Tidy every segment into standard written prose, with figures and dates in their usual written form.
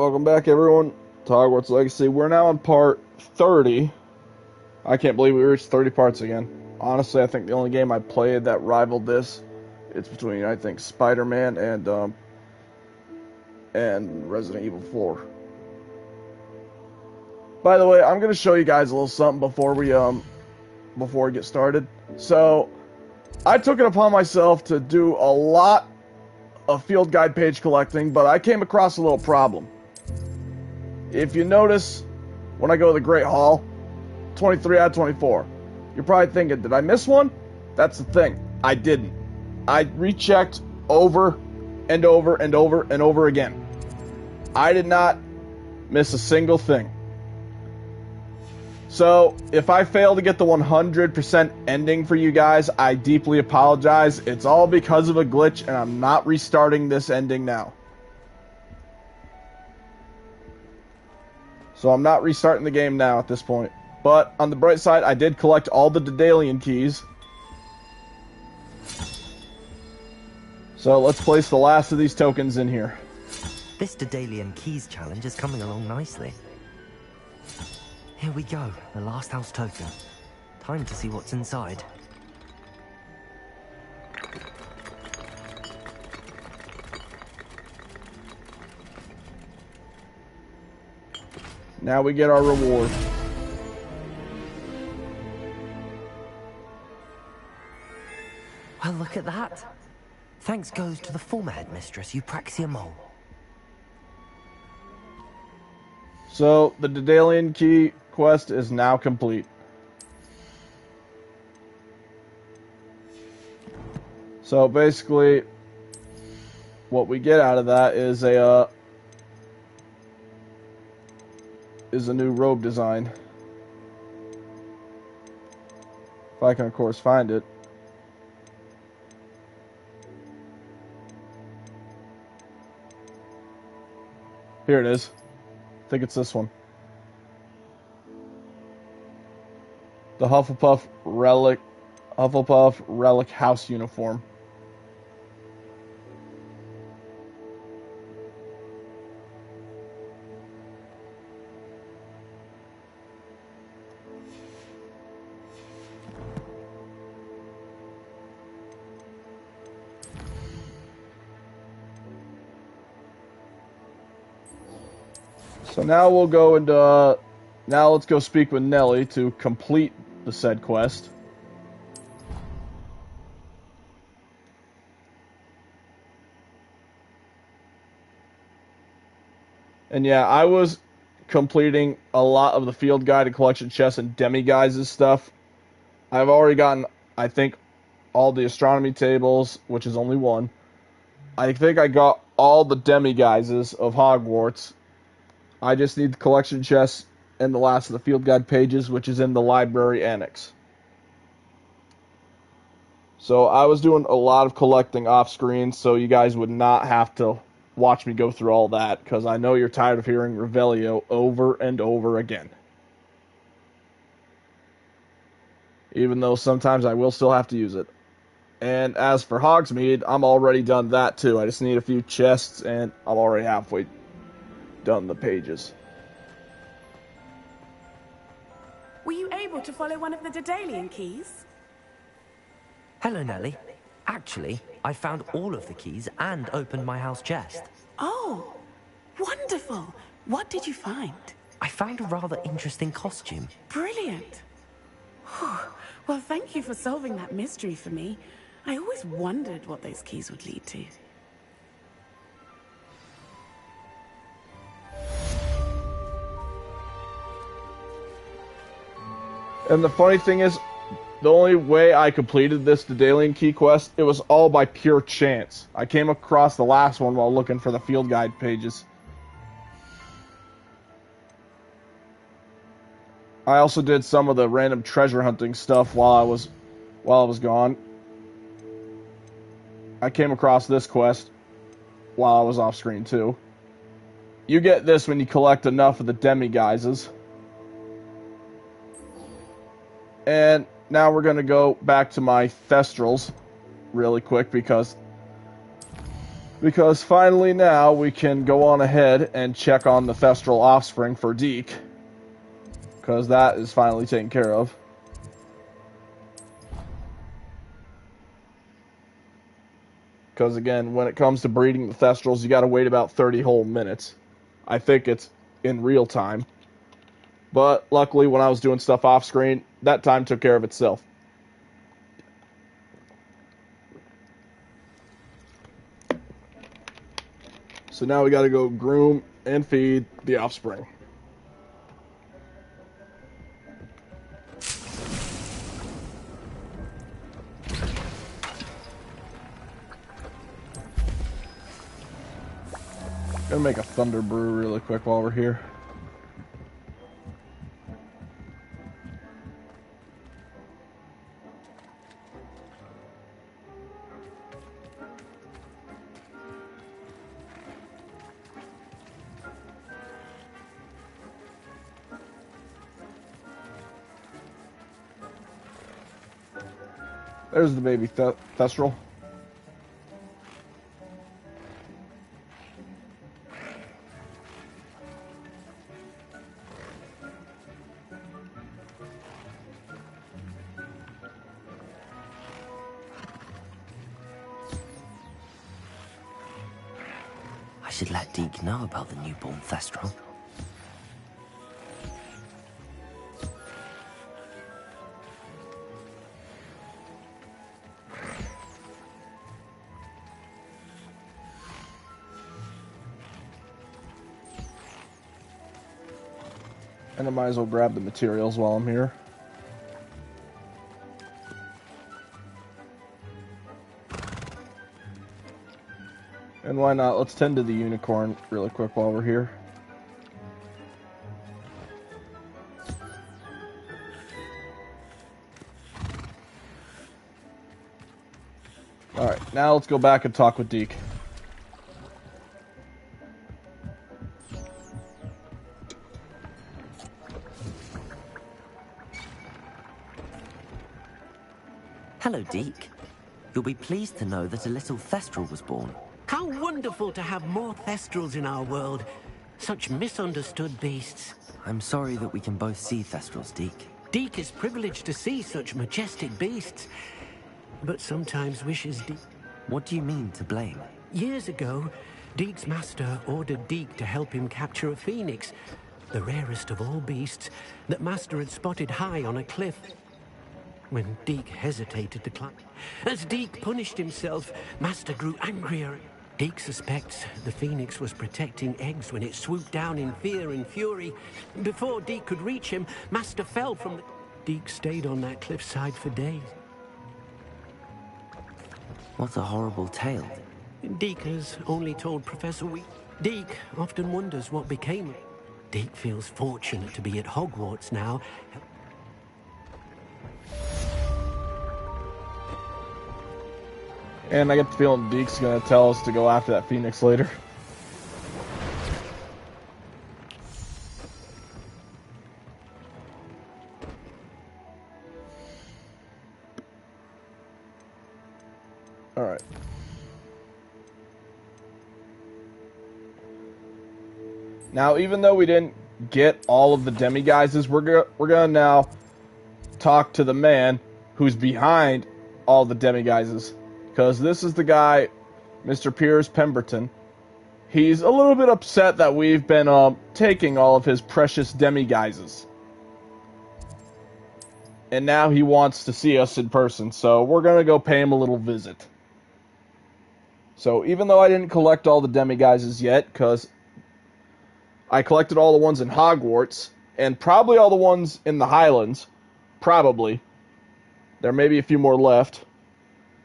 Welcome back, everyone, to Hogwarts Legacy. We're now on part 30. I can't believe we reached 30 parts again. Honestly, I think the only game I played that rivaled this, it's between, I think, Spider-Man and Resident Evil 4. By the way, I'm going to show you guys a little something before we get started. So, I took it upon myself to do a lot of field guide page collecting, but I came across a little problem. If you notice, when I go to the Great Hall, 23 out of 24. You're probably thinking, did I miss one? That's the thing. I didn't. I rechecked over and over and over and over again. I did not miss a single thing. So, if I fail to get the 100% ending for you guys, I deeply apologize. It's all because of a glitch, and I'm not restarting this ending now. So I'm not restarting the game now at this point. But, on the bright side, I did collect all the Daedalian keys. So, let's place the last of these tokens in here. This Daedalian keys challenge is coming along nicely. Here we go, the last house token. Time to see what's inside. Now we get our reward. Well, look at that. Thanks goes to the former headmistress, Eupraxia Mole. So, the Daedalian key quest is now complete. So, basically, what we get out of that is a new robe design. If I can, of course, find it. Here it is. I think it's this one. The Hufflepuff Relic House uniform. So now we'll go into, now let's go speak with Nelly to complete the said quest. And yeah, I was completing a lot of the field guide and collection chests and demiguises stuff. I've already gotten, I think, all the astronomy tables, which is only one. I think I got all the demiguises of Hogwarts. I just need the collection chests and the last of the field guide pages, which is in the library annex. So I was doing a lot of collecting off screen, so you guys would not have to watch me go through all that, because I know you're tired of hearing Revelio over and over again. Even though sometimes I will still have to use it. And as for Hogsmeade, I'm already done that too. I just need a few chests, and I'm already halfway done the pages. Were you able to follow one of the Daedalian keys? Hello, Nelly. Actually, I found all of the keys and opened my house chest. Oh, wonderful. What did you find? I found a rather interesting costume. Brilliant. Whew. Well, thank you for solving that mystery for me. I always wondered what those keys would lead to. And the funny thing is, the only way I completed this Daedalian key quest, it was all by pure chance. I came across the last one while looking for the field guide pages. I also did some of the random treasure hunting stuff while I was gone. I came across this quest while I was off screen too. You get this when you collect enough of the demiguises. And now we're going to go back to my Thestrals really quick, because Because finally now we can go on ahead and check on the Thestral offspring for Deke. Because that is finally taken care of. Because again, when it comes to breeding the Thestrals, you gotta wait about 30 whole minutes. I think it's in real time. But luckily, when I was doing stuff off screen, that time took care of itself. So now we gotta go groom and feed the offspring. Gonna make a thunder brew really quick while we're here. There's the baby Thestral. I should let Deke know about the newborn Thestral. And I might as well grab the materials while I'm here. And why not? Let's tend to the unicorn really quick while we're here. Alright, now let's go back and talk with Deke. Hello, Deke. You'll be pleased to know that a little Thestral was born. How wonderful to have more Thestrals in our world. Such misunderstood beasts. I'm sorry that we can both see Thestrals, Deke. Deke is privileged to see such majestic beasts, but sometimes wishes What do you mean, to blame? Years ago, Deke's master ordered Deke to help him capture a phoenix, the rarest of all beasts, that master had spotted high on a cliff. When Deke hesitated to climb. As Deke punished himself, master grew angrier. Deke suspects the phoenix was protecting eggs when it swooped down in fear and fury. Before Deke could reach him, master fell from the... Deke stayed on that cliffside for days. What a horrible tale. Deke has only told Professor Deke often wonders what became of him. Deke feels fortunate to be at Hogwarts now. And I get the feeling Deke's gonna tell us to go after that phoenix later. Alright. Now, even though we didn't get all of the demiguises, we're gonna now talk to the man who's behind all the demiguises. Because this is the guy, Mr. Piers Pemberton. He's a little bit upset that we've been taking all of his precious demiguises. And now he wants to see us in person, so we're going to go pay him a little visit. So even though I didn't collect all the demiguises yet, because I collected all the ones in Hogwarts, and probably all the ones in the Highlands, probably. There may be a few more left.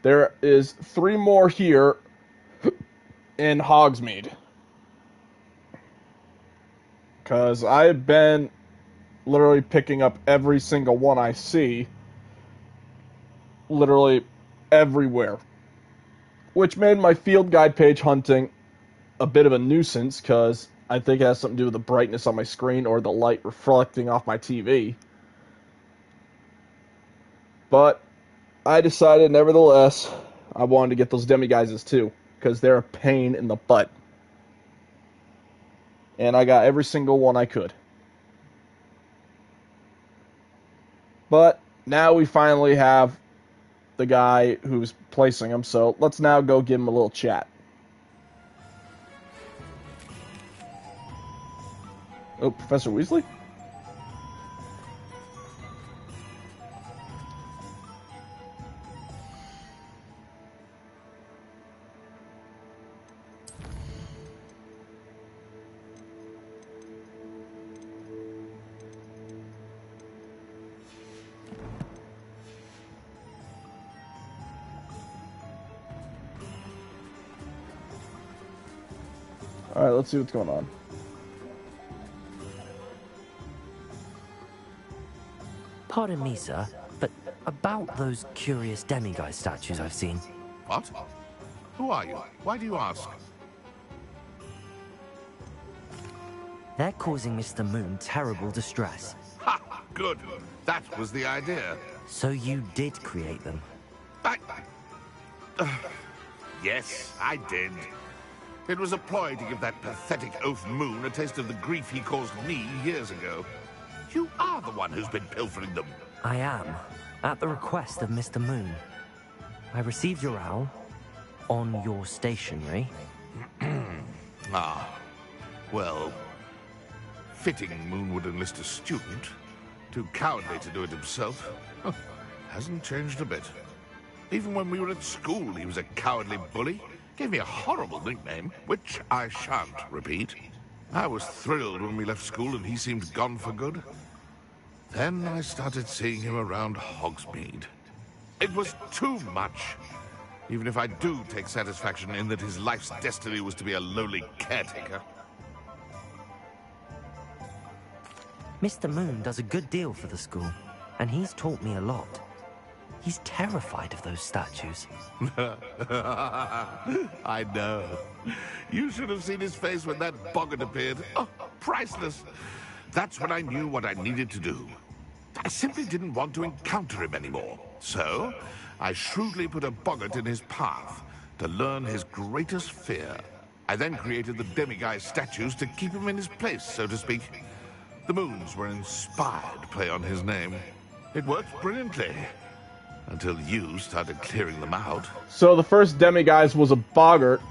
There is 3 more here in Hogsmeade. Because I've been literally picking up every single one I see. Literally everywhere. Which made my field guide page hunting a bit of a nuisance, because I think it has something to do with the brightness on my screen or the light reflecting off my TV. But I decided, nevertheless, I wanted to get those demiguises too. because they're a pain in the butt. And I got every single one I could. But now we finally have the guy who's placing them, so let's now go give him a little chat. Oh, Professor Weasley? Alright, let's see what's going on. Pardon me, sir, but about those curious demiguise statues I've seen. What? Who are you? Why do you ask? They're causing Mr. Moon terrible distress. Ha! Good. That was the idea. So you did create them? Yes, I did. It was a ploy to give that pathetic oaf Moon a taste of the grief he caused me years ago. You are the one who's been pilfering them. I am, at the request of Mr. Moon. I received your owl on your stationery. Well, fitting Moon would enlist a student. Too cowardly to do it himself. Hasn't changed a bit. Even when we were at school, he was a cowardly bully. Gave me a horrible nickname, which I shan't repeat. I was thrilled when we left school and he seemed gone for good. Then I started seeing him around Hogsmeade. It was too much. Even if I do take satisfaction in that his life's destiny was to be a lowly caretaker. Mr. Moon does a good deal for the school, and he's taught me a lot. He's terrified of those statues. I know. You should have seen his face when that boggart appeared. Oh, priceless. That's when I knew what I needed to do. I simply didn't want to encounter him anymore. So, I shrewdly put a boggart in his path to learn his greatest fear. I then created the demiguise statues to keep him in his place, so to speak. The moons were an inspired play on his name. It worked brilliantly. Until you started clearing them out. So the first demiguise was a boggart.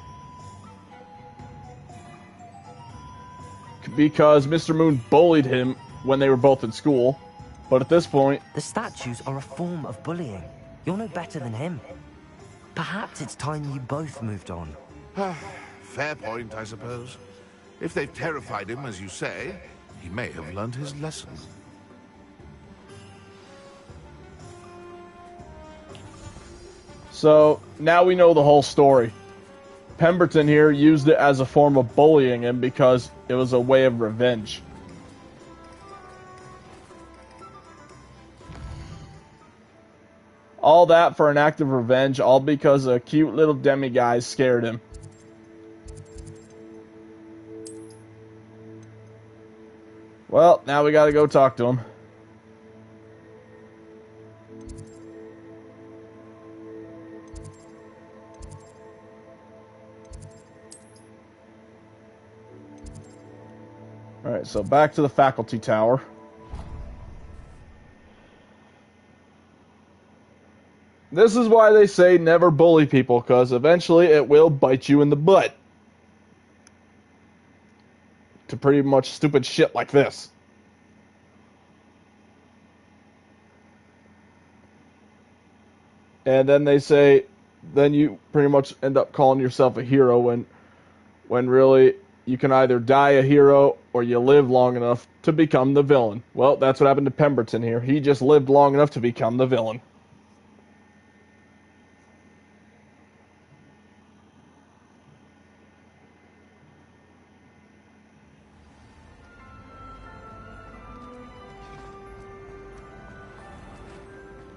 Because Mr. Moon bullied him when they were both in school. But at this point... The statues are a form of bullying. You're no better than him. Perhaps it's time you both moved on. Fair point, I suppose. If they've terrified him, as you say, he may have learned his lesson. So, now we know the whole story. Pemberton here used it as a form of bullying him because it was a way of revenge. All that for an act of revenge, all because a cute little demiguise scared him. Well, now we gotta go talk to him. Alright, so back to the faculty tower. This is why they say never bully people, because eventually it will bite you in the butt. To pretty much stupid shit like this. And then they say, then you pretty much end up calling yourself a hero when really you can either die a hero or you live long enough to become the villain. Well, that's what happened to Pemberton here. He just lived long enough to become the villain.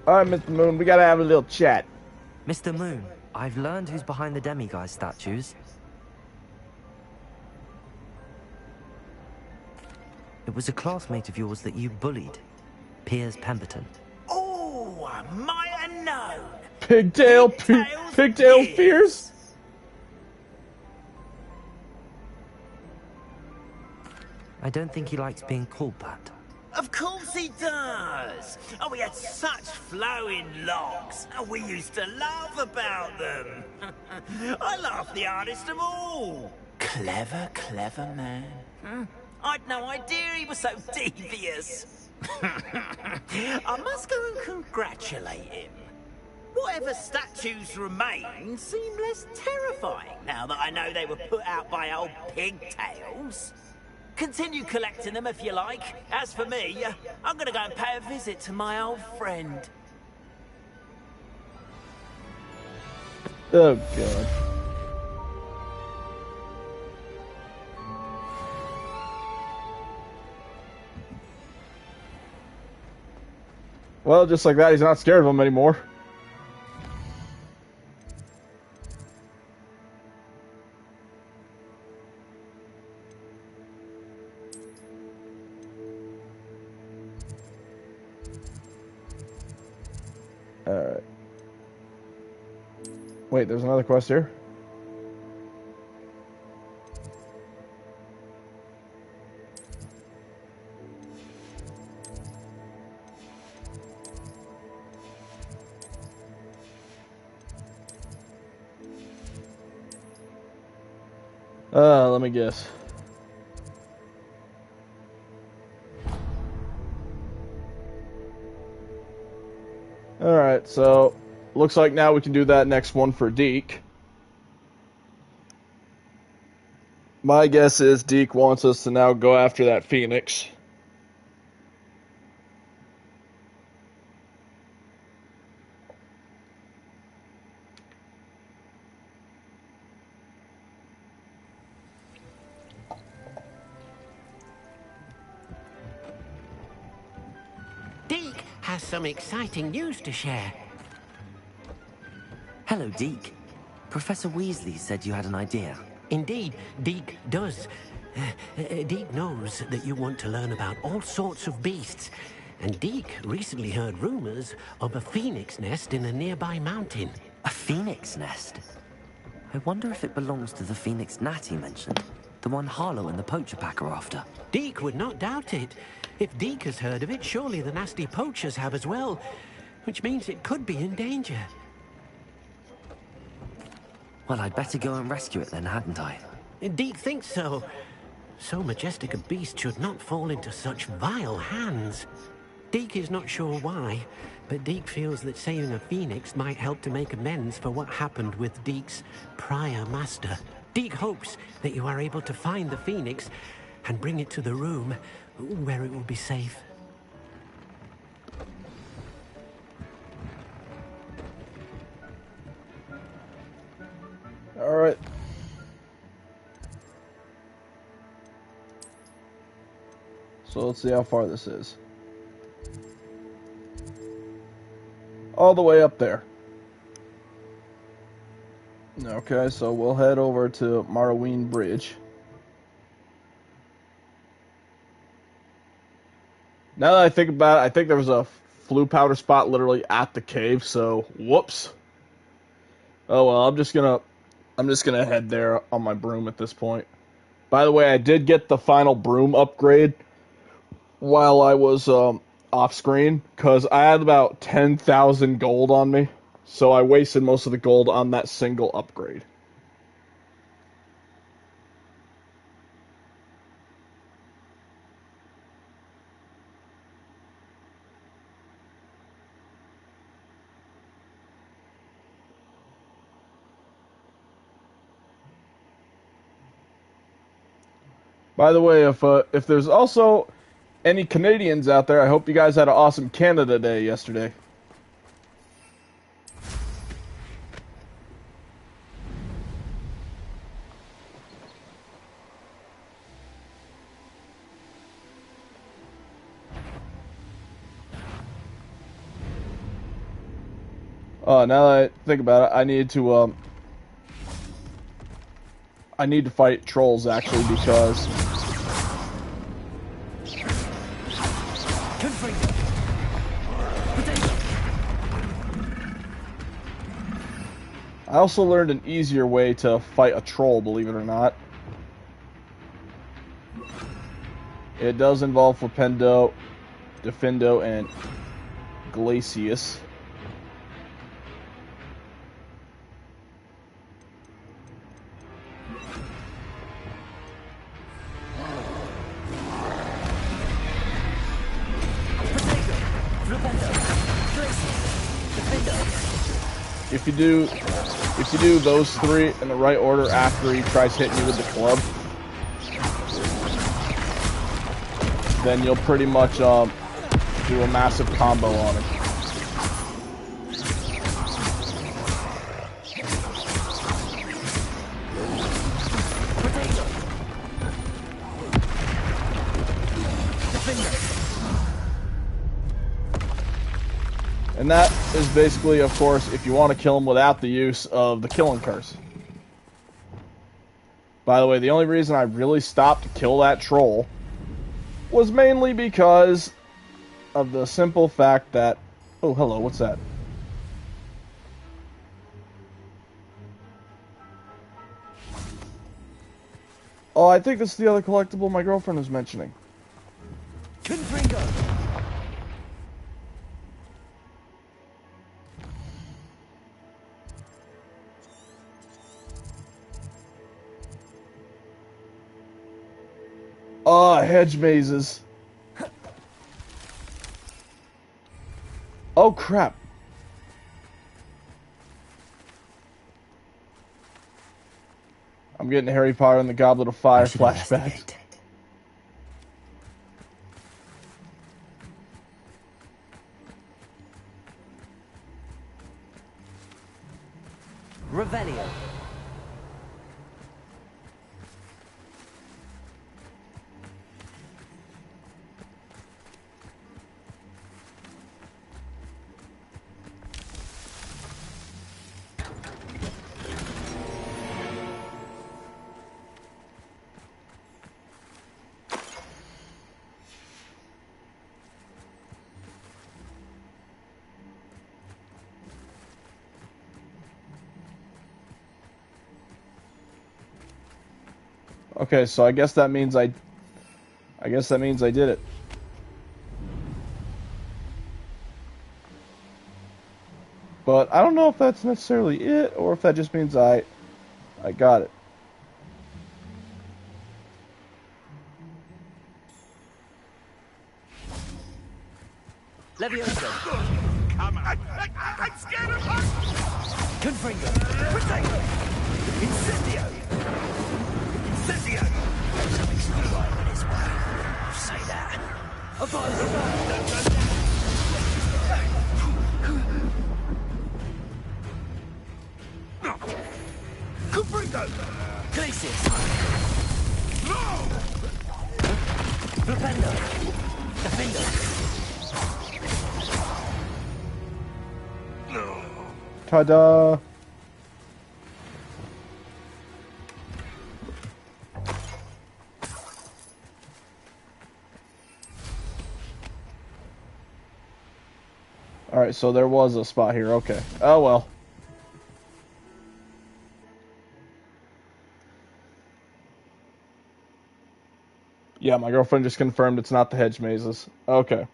Alright, Mr. Moon, we gotta have a little chat. Mr. Moon, I've learned who's behind the demiguise statues. It was a classmate of yours that you bullied, Piers Pemberton. Oh, I might have known. Pigtail Piers? I don't think he likes being called that. Of course he does! Oh, we had such flowing locks, and we used to laugh about them. I laughed the hardest of all. Clever, clever man. I'd no idea he was so devious. I must go and congratulate him. Whatever statues remain seem less terrifying now that I know they were put out by old pigtails. Continue collecting them if you like. As for me, I'm gonna go and pay a visit to my old friend. Oh, God. Well, just like that, he's not scared of him anymore. Alright. Wait, there's another quest here? Let me guess. Alright, so looks like now we can do that next one for Deke. My guess is Deke wants us to now go after that Phoenix. Deke has some exciting news to share. Hello, Deke. Professor Weasley said you had an idea. Indeed, Deke does. Deke knows that you want to learn about all sorts of beasts, and Deke recently heard rumors of a phoenix nest in a nearby mountain. A phoenix nest? I wonder if it belongs to the phoenix gnat he mentioned. The one Harlow and the poacher pack are after. Deke would not doubt it. If Deke has heard of it, surely the nasty poachers have as well, which means it could be in danger. Well, I'd better go and rescue it then, hadn't I? Deke thinks so. So majestic a beast should not fall into such vile hands. Deke is not sure why, but Deke feels that saving a phoenix might help to make amends for what happened with Deke's prior master. Deke hopes that you are able to find the phoenix and bring it to the room where it will be safe. All right. So let's see how far this is. All the way up there. Okay, so we'll head over to Marween Bridge. Now that I think about it, I think there was a flue powder spot literally at the cave, so whoops. Oh well, I'm just gonna head there on my broom at this point. By the way, I did get the final broom upgrade while I was off screen, because I had about 10,000 gold on me, so I wasted most of the gold on that single upgrade. By the way, if there's also any Canadians out there, I hope you guys had an awesome Canada Day yesterday. Now that I think about it, I need to fight trolls actually, because I also learned an easier way to fight a troll, believe it or not. It does involve Flipendo, Defendo, and Glacius. If you do those three in the right order after he tries hitting you with the club, then you'll pretty much do a massive combo on him. And that is basically, of course, if you want to kill him without the use of the killing curse. By the way, the only reason I really stopped to kill that troll was mainly because of the simple fact that... Oh, hello, what's that? Oh, I think this is the other collectible my girlfriend was mentioning. Confringo! Oh, hedge mazes. Oh, crap. I'm getting Harry Potter and the Goblet of Fire flashbacks. Revelio. Okay, so I guess that means I did it. But I don't know if that's necessarily it, or if that just means I got it. Levioso. Come on. I'm scared of her. Confringo. Protego. Incendio. Incendio. Something's not right with his way. Say that. Confringo. Glacius. No. Flipendo. Defendo. Ta-da! Alright, so there was a spot here. Okay. Oh well. Yeah, my girlfriend just confirmed it's not the hedge mazes. Okay.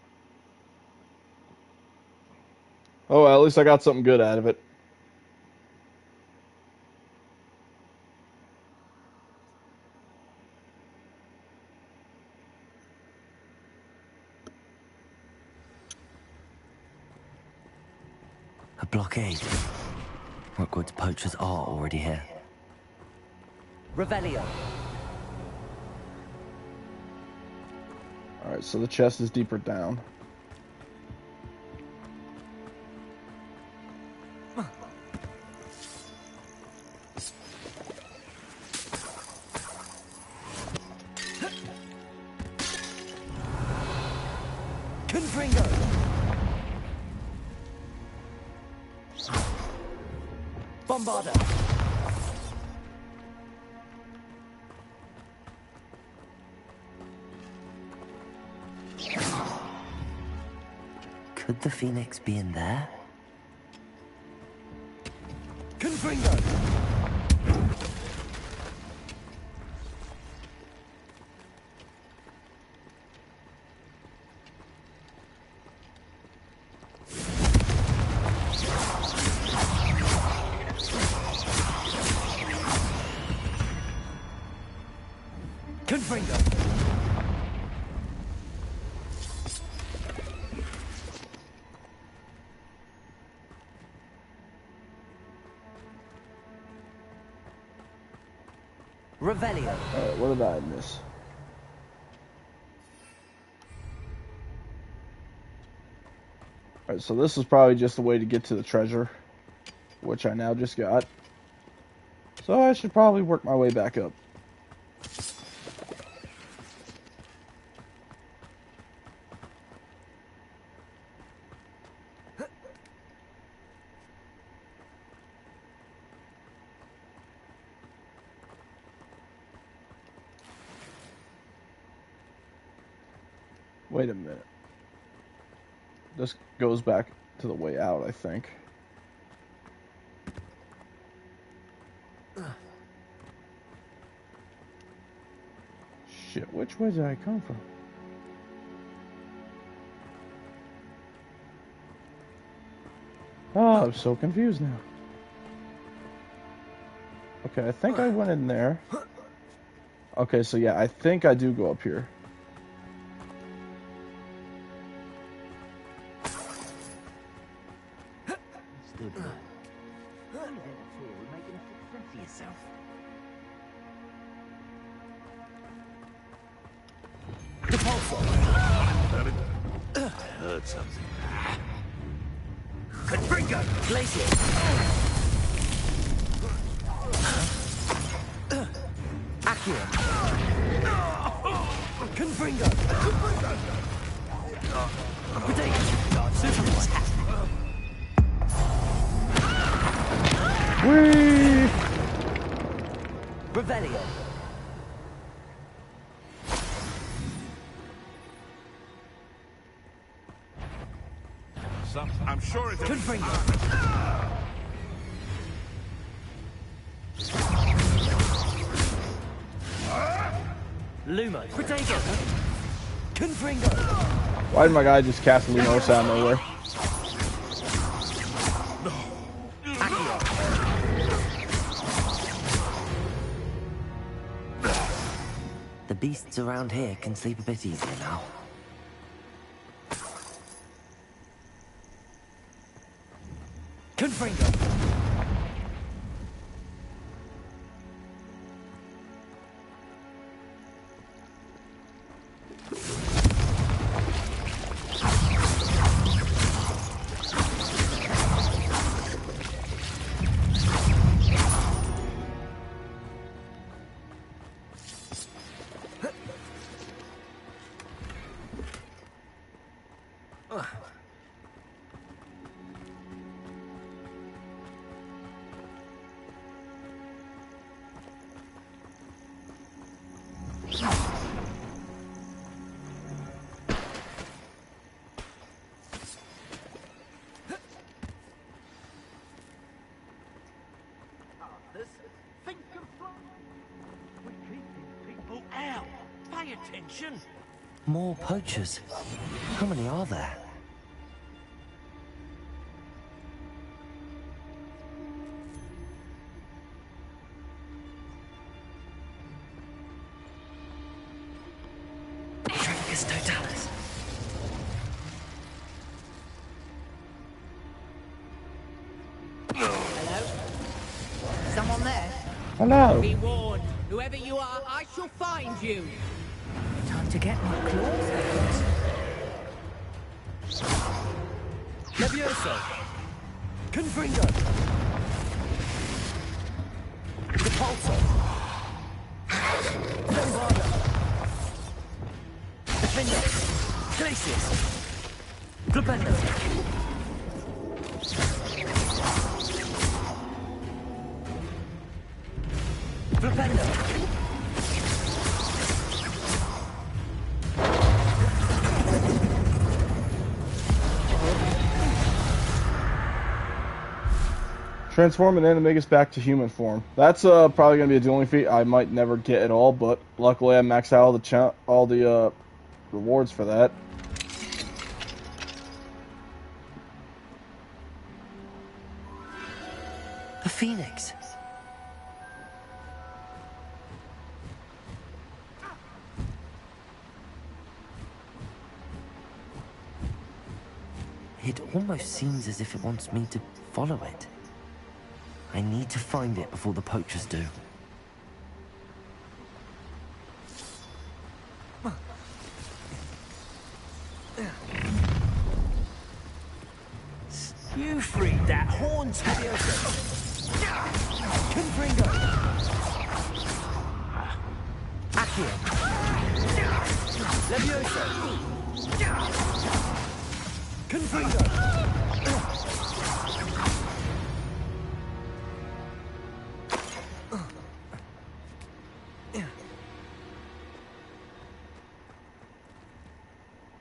Oh, well, at least I got something good out of it. A blockade. Hogwarts poachers are already here. Revelio. Alright, so the chest is deeper down. Confringo. Bombarda. Could the Phoenix be in there? Confringo. Confringo. Revelio. Alright, what did I miss? Alright, so this is probably just a way to get to the treasure, which I now just got. So I should probably work my way back up. Wait a minute. This goes back to the way out, I think. Shit, which way did I come from? Oh, I'm so confused now. Okay, I think I went in there. Okay, so yeah, I think I do go up here. Heard something. Confringo. Glacier. Accio. Confringo. Potato. Super attack. Whee! Revelio. I'm sure it's Confringo. Lumo. Potato. Confringo. Why did my guy just cast Lumos out of nowhere? The beasts around here can sleep a bit easier now. Confringo. Attention. More poachers. How many are there? Tricus totalis. Hello? Someone there? Hello. Be warned. Whoever you are, I shall find you. Time to get my claws out. Levioso. Confringo. Repulsor. Bombarda. Defender. Glacius. Flipendo. Flipendo. Transform an animagus back to human form. That's probably gonna be the only feat I might never get at all, but luckily I maxed out all the rewards for that. A phoenix. It almost seems as if it wants me to follow it. I need to find it before the poachers do. You freed that horn, Levioso. Confringo. Accio. Levioso. Confringo.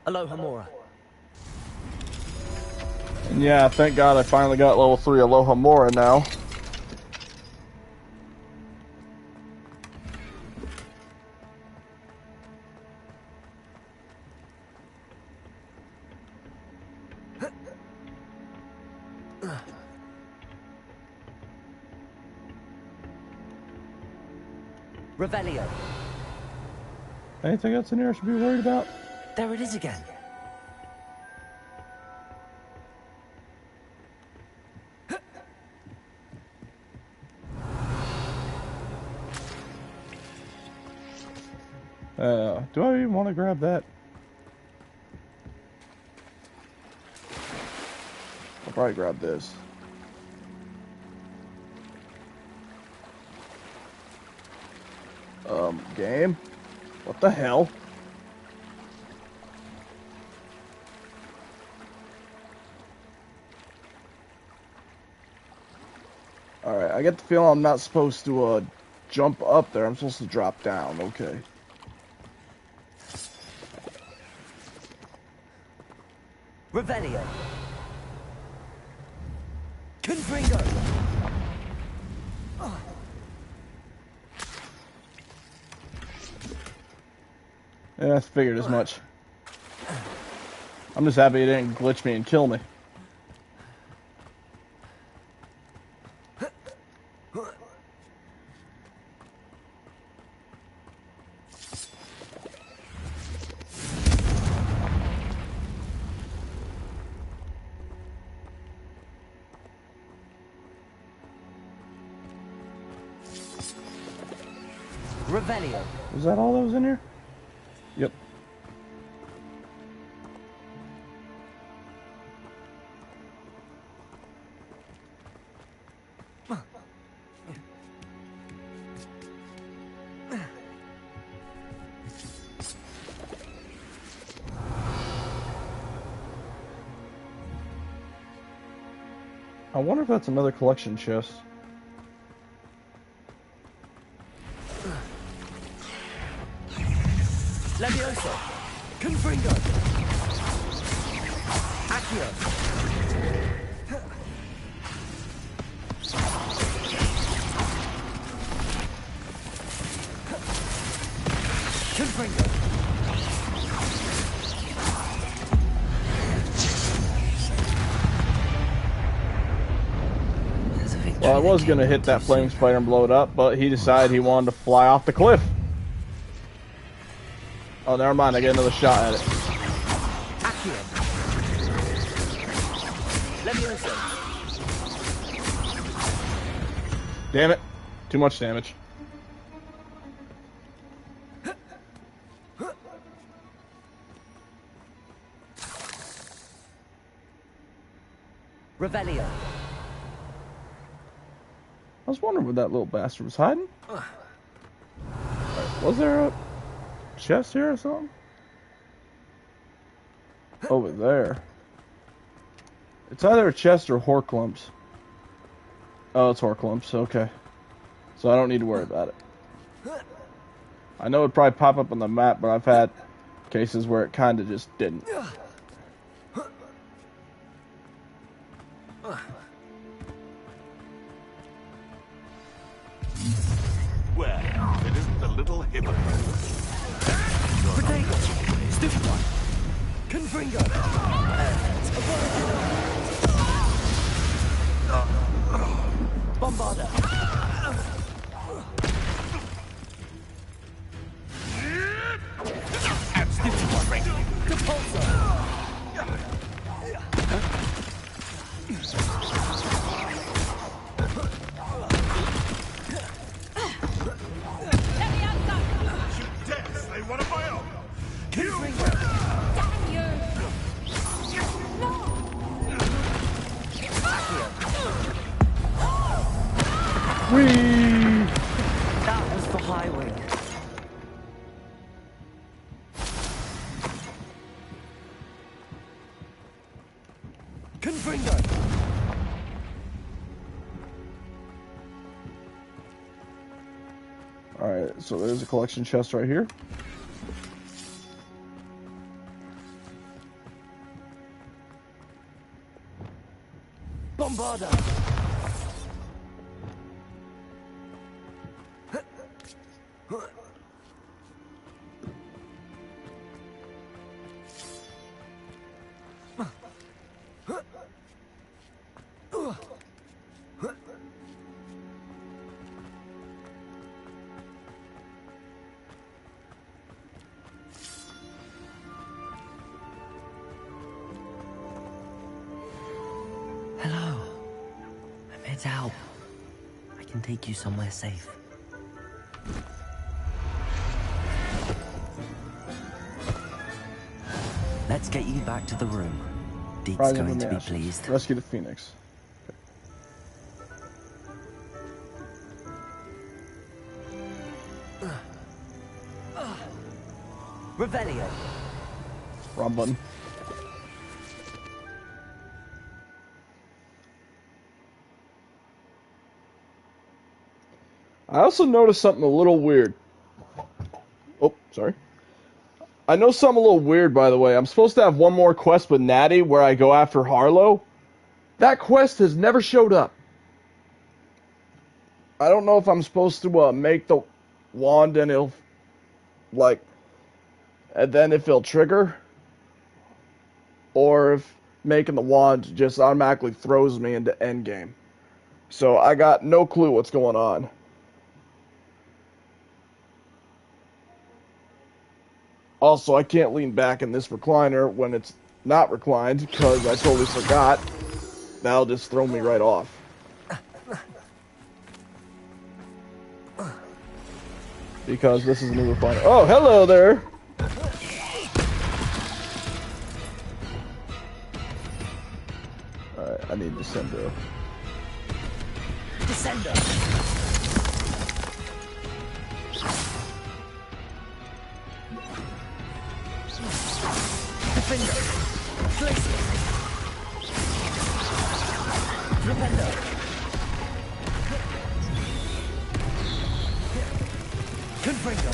Aloha Mora. And yeah, thank God I finally got level 3 Aloha Mora now. Revelio. Anything else in here I should be worried about? There it is again. Do I even want to grab that? I'll probably grab this. Game? What the hell? Alright, I get the feeling I'm not supposed to, jump up there. I'm supposed to drop down. Okay. Revelio. Confringo. Yeah, I figured as much. I'm just happy it didn't glitch me and kill me. Revelio. Was that all that was in here? Yep. I wonder if that's another collection chest. Levioso. Confringo. Accio. Confringo. Well, I was gonna hit that flame spider and blow it up, but he decided he wanted to fly off the cliff. Oh, never mind. I get another shot at it. Accio. Levioso. Damn it. Too much damage. Revelio. I was wondering where that little bastard was hiding. Right, was there a chest here or something? Over there. It's either a chest or Horklumps. Oh, it's Horklumps. Okay. So I don't need to worry about it. I know it'd probably pop up on the map, but I've had cases where it kind of just didn't. Well, it isn't the little hypocrite. Potato. Stiff one. Confringo. Bombarda. Stiff one. Depulso. Whee! That was for Highwing. Confringo! Alright, so there's a collection chest right here. Bombarda! Hello. I'm heads out. I can take you somewhere safe. Let's get you back to the room. Deke's Rise of going the to be Ashes. pleased. Rescue the Phoenix. Revelio. Wrong button. I also noticed something a little weird. Oh, sorry. I know something a little weird, by the way. I'm supposed to have one more quest with Natty where I go after Harlow. That quest has never showed up. I don't know if I'm supposed to make the wand and it'll, like, and then if it'll trigger, or if making the wand just automatically throws me into endgame. So I got no clue what's going on. Also, I can't lean back in this recliner when it's not reclined because I totally forgot. That'll just throw me right off. Because this is a new recliner. Oh, hello there! Alright, I need Descendo. Descendo. Defender. Glacier. Repender. Confringo.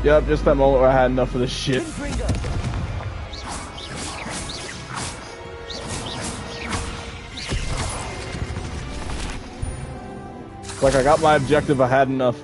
Yep, just that moment where I had enough of this shit. Like, I got my objective, I had enough.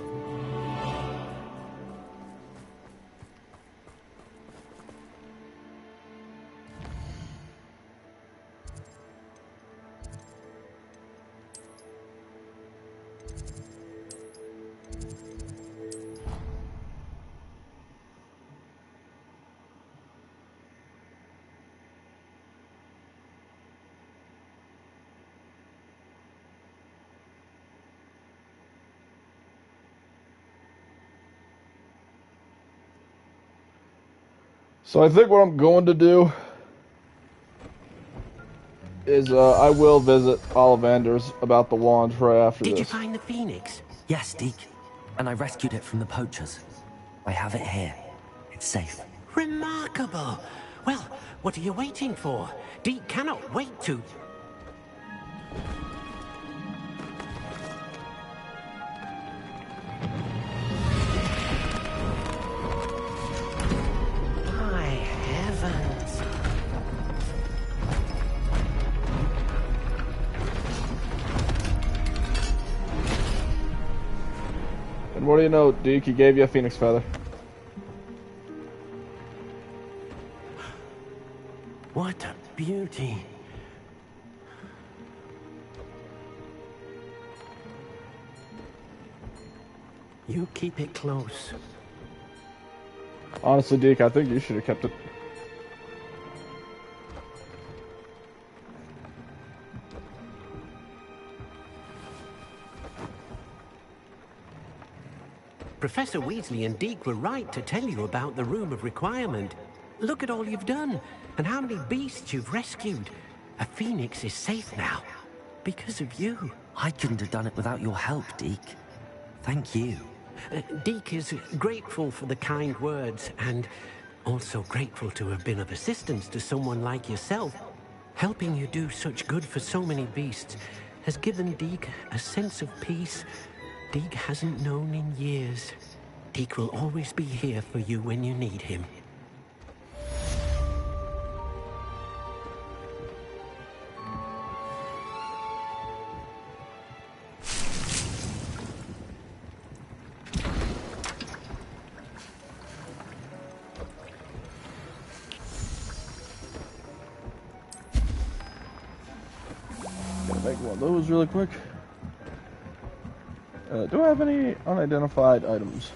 So I think what I'm going to do is I will visit Ollivander's about the wand right after this. Did you find the Phoenix? Yes, Deke. And I rescued it from the poachers. I have it here. It's safe. Remarkable. Well, what are you waiting for? Deke cannot wait to... My heavens. And what do you know, Deke? He gave you a phoenix feather. What a beauty. You keep it close. Honestly, Deke, I think you should have kept it. Professor Weasley and Deke were right to tell you about the Room of Requirement. Look at all you've done, and how many beasts you've rescued. A phoenix is safe now, because of you. I couldn't have done it without your help, Deke. Thank you. Deke is grateful for the kind words, and also grateful to have been of assistance to someone like yourself. Helping you do such good for so many beasts has given Deke a sense of peace Deke hasn't known in years. Deke will always be here for you when you need him. Make one of those really quick. Do I have any unidentified items?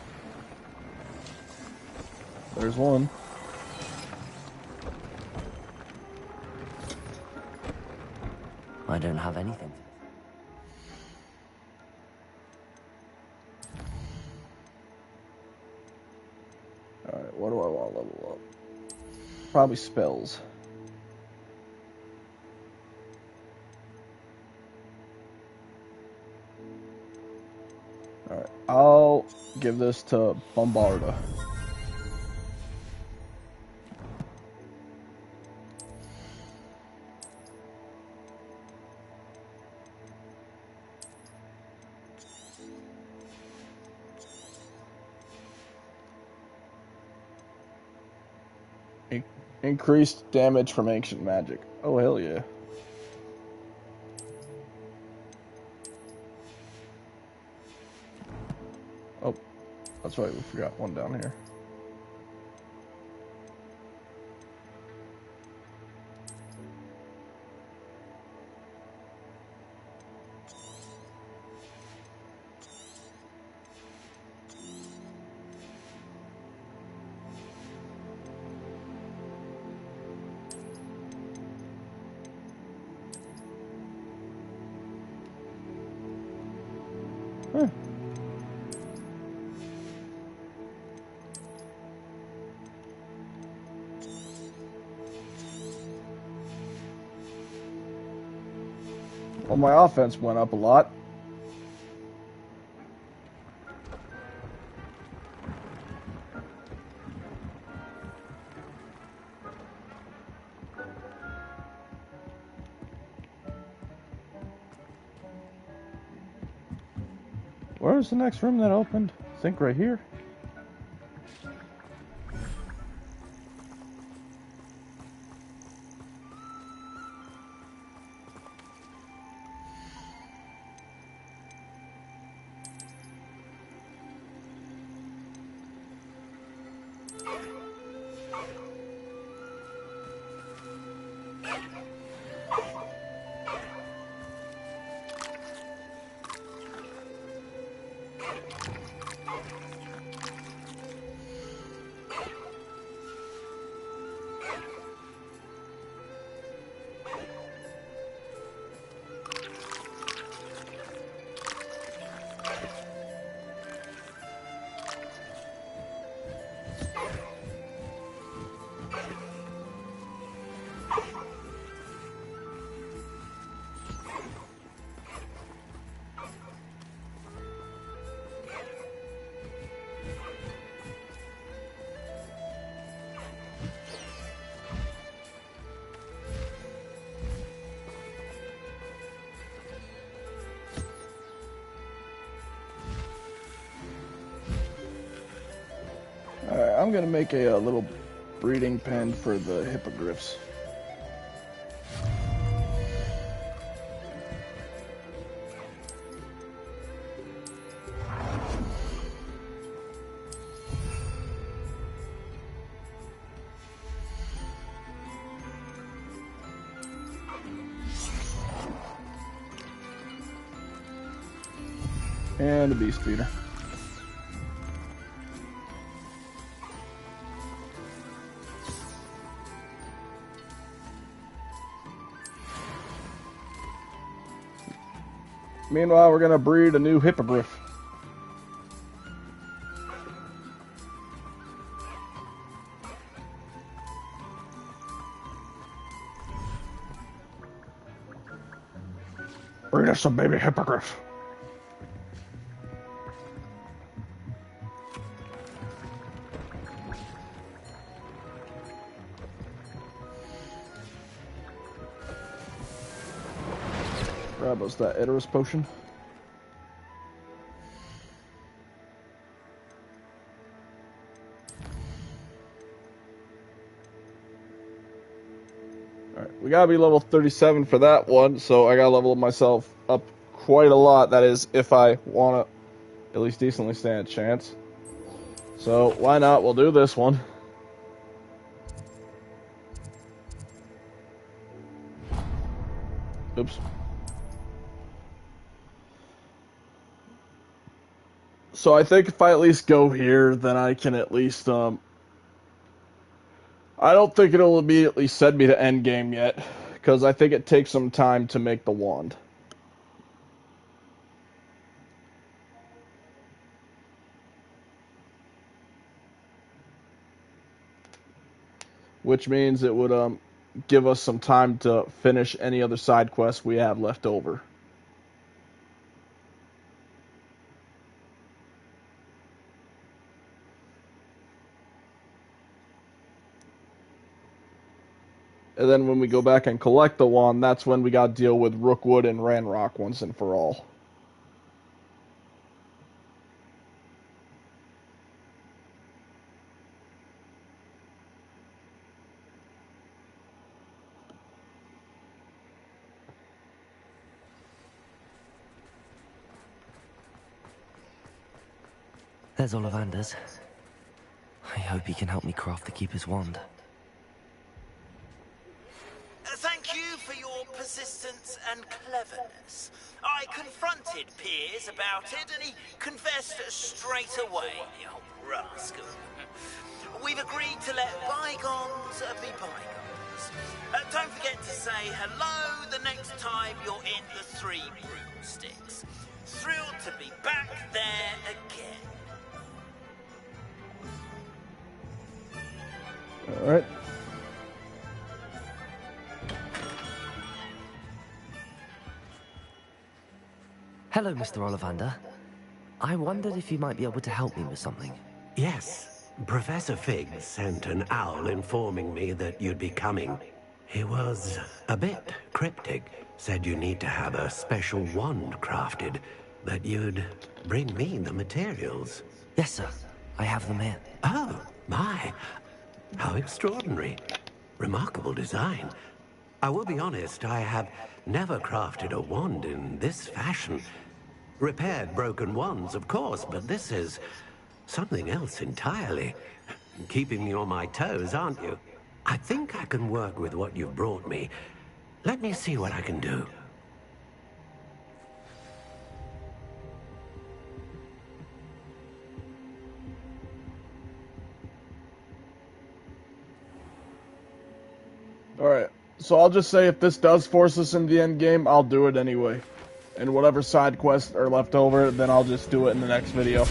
There's one. I don't have anything. Alright, what do I want to level up? Probably spells. Alright, I'll give this to Bombarda. Increased damage from ancient magic. Oh, hell yeah. Oh, that's right, we forgot one down here. Huh. Well, my offense went up a lot. Where's the next room that opened? I think right here. Alright, I'm gonna make a little breeding pen for the hippogriffs. And a beast feeder. Meanwhile, we're gonna breed a new hippogriff. Bring us some baby hippogriff. Grab us that Icarus potion. Alright, we gotta be level 37 for that one, so I gotta level myself up quite a lot. That is, if I wanna at least decently stand a chance. So, why not? We'll do this one. Oops. So I think if I at least go here, then I can at least, I don't think it'll immediately send me to endgame yet, because I think it takes some time to make the wand. Which means it would, give us some time to finish any other side quests we have left over. And then when we go back and collect the wand, that's when we gotta deal with Rookwood and Ranrock once and for all. There's Ollivander's. I hope he can help me craft the Keeper's wand. Thank you for your persistence and cleverness. I confronted Piers about it, and he confessed straight away, the old rascal. We've agreed to let bygones be bygones. Don't forget to say hello the next time you're in the Three Broomsticks. Thrilled to be back there again. Alright. Hello, Mr. Ollivander. I wondered if you might be able to help me with something. Yes, Professor Fig sent an owl informing me that you'd be coming. He was a bit cryptic, said you need to have a special wand crafted, that you'd bring me the materials. Yes, sir. I have them here. Oh, my. How extraordinary. Remarkable design. I will be honest, I have never crafted a wand in this fashion. Repaired broken wands, of course, but this is something else entirely. Keeping me on my toes, aren't you? I think I can work with what you've brought me. Let me see what I can do. Alright, so I'll just say if this does force us into the end game, I'll do it anyway. And whatever side quests are left over, then I'll just do it in the next video.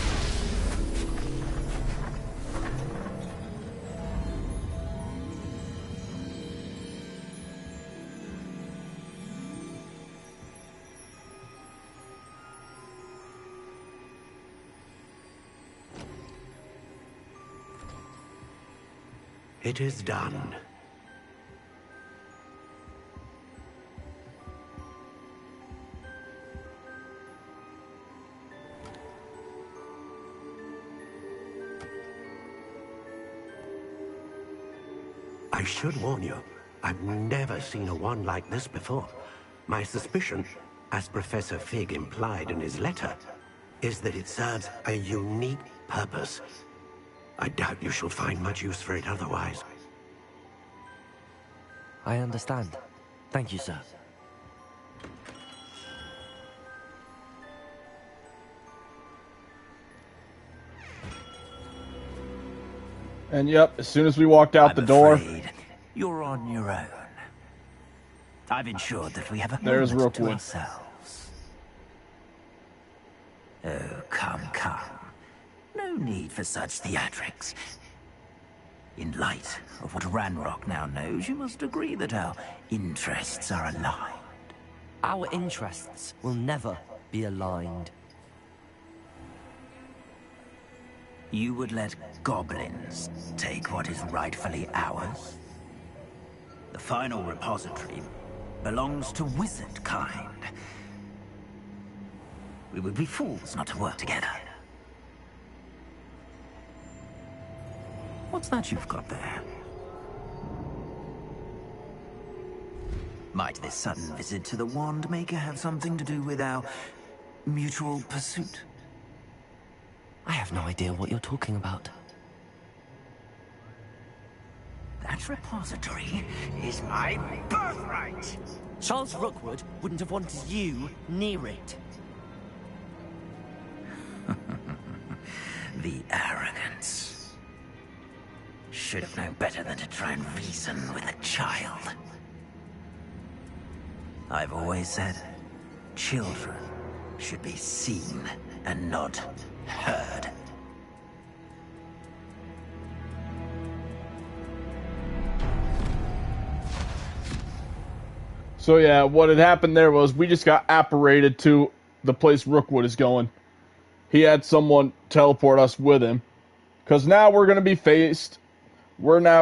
It is done. I should warn you, I've never seen a wand like this before. My suspicion, as Professor Fig implied in his letter, is that it serves a unique purpose. I doubt you shall find much use for it otherwise. I understand. Thank you, sir. And yep, as soon as we walked out the door, afraid you're on your own. I've ensured that we have a there's moment to Rookwood. ourselves. Oh, come, come. No need for such theatrics. In light of what Ranrock now knows, you must agree that our interests are aligned. Our interests will never be aligned. You would let goblins take what is rightfully ours? The final repository belongs to wizard kind. We would be fools not to work together. What's that you've got there? Might this sudden visit to the Wand Maker have something to do with our mutual pursuit? I have no idea what you're talking about. That repository is my birthright! Charles Rookwood wouldn't have wanted you near it. The arrogance. Should have known better than to try and reason with a child. I've always said, children should be seen and not heard. So yeah, what had happened there was we just got apparated to the place Rookwood is going. He had someone teleport us with him. Because now we're now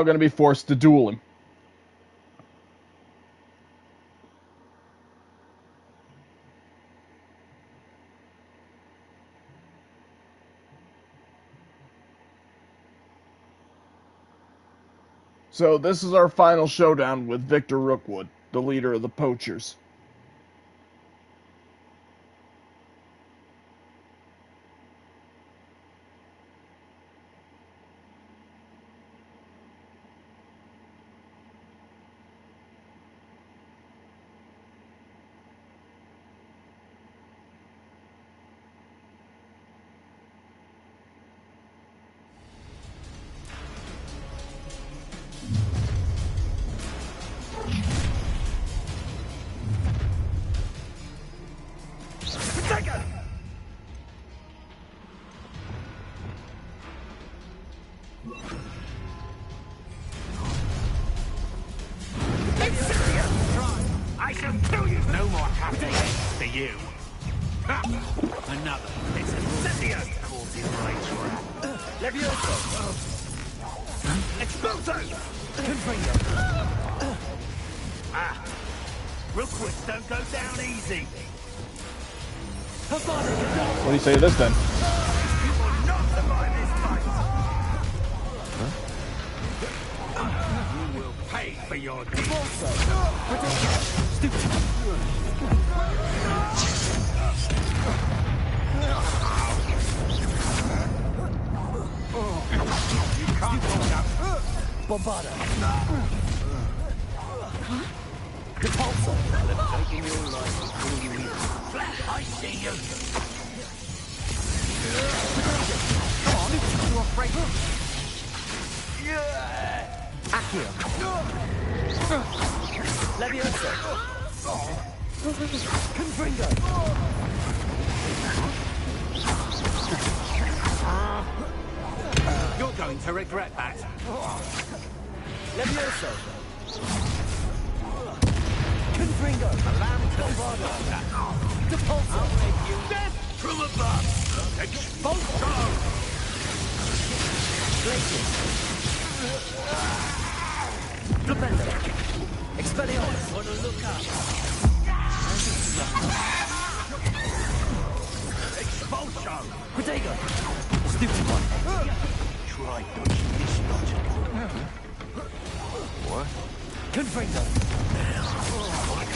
going to be forced to duel him. So this is our final showdown with Victor Rookwood, the leader of the poachers. I shall kill you! No more happiness for you! Ha! Another piece of Cynthia calls in my trap. Levioso! Exploso! Ah! Rookwood don't go down easy! What do you say to this then? You will not survive this fight! You will pay for your deeds! Bombarda. Repulsor. Taking your life before you leave. I see you! Come on, you're afraid. Accio. Levioso. Confringo. You're going to regret that. Levioso. Confringo. Bombarda. Depulso. I'll make you death from above. Expulso! Glacius. Flipendo. Expelliarmus. Wanna look up? Expulso! Protego. Stupid one. Try dodging this logic. What? Confringo.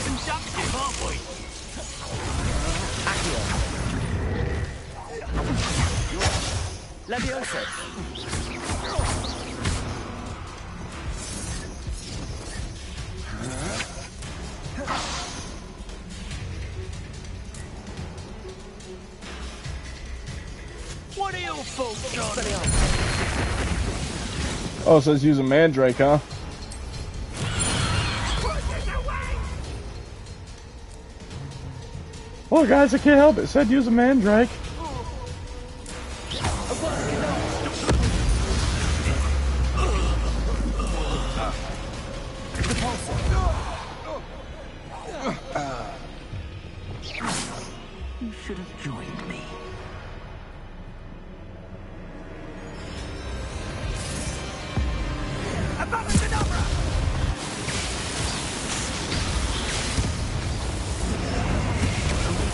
Conductive, aren't we? Accio. Levioso. What are you folks on? Oh, it says use a mandrake, huh? Oh, guys, I can't help it. It said use a mandrake.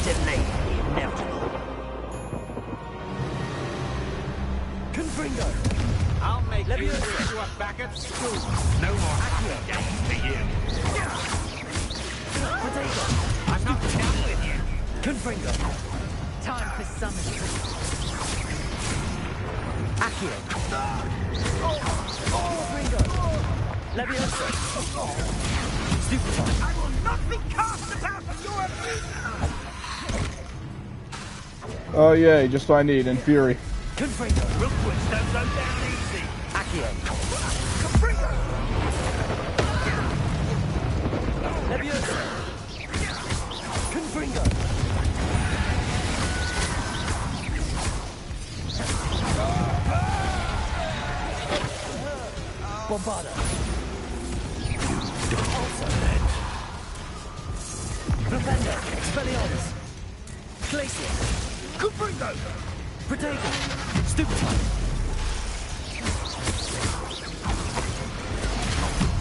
Delay the inevitable. Confringo! I'll make you wish you were back at school. No more happy days for you. Potato! I'm not done with you. Confringo! Time for summons. Accio! Confringo! Leviosa! Stupefy! I will not be cast about your abuse. Oh yeah, just what I need, in Fury. Confringo! Rookwoods don't go down easy. Accio! Confringo! Leviosa! Confringo! Bombarda! Propenda! Expelliarmus! Glacier! Confringo! Protego! Stupefy!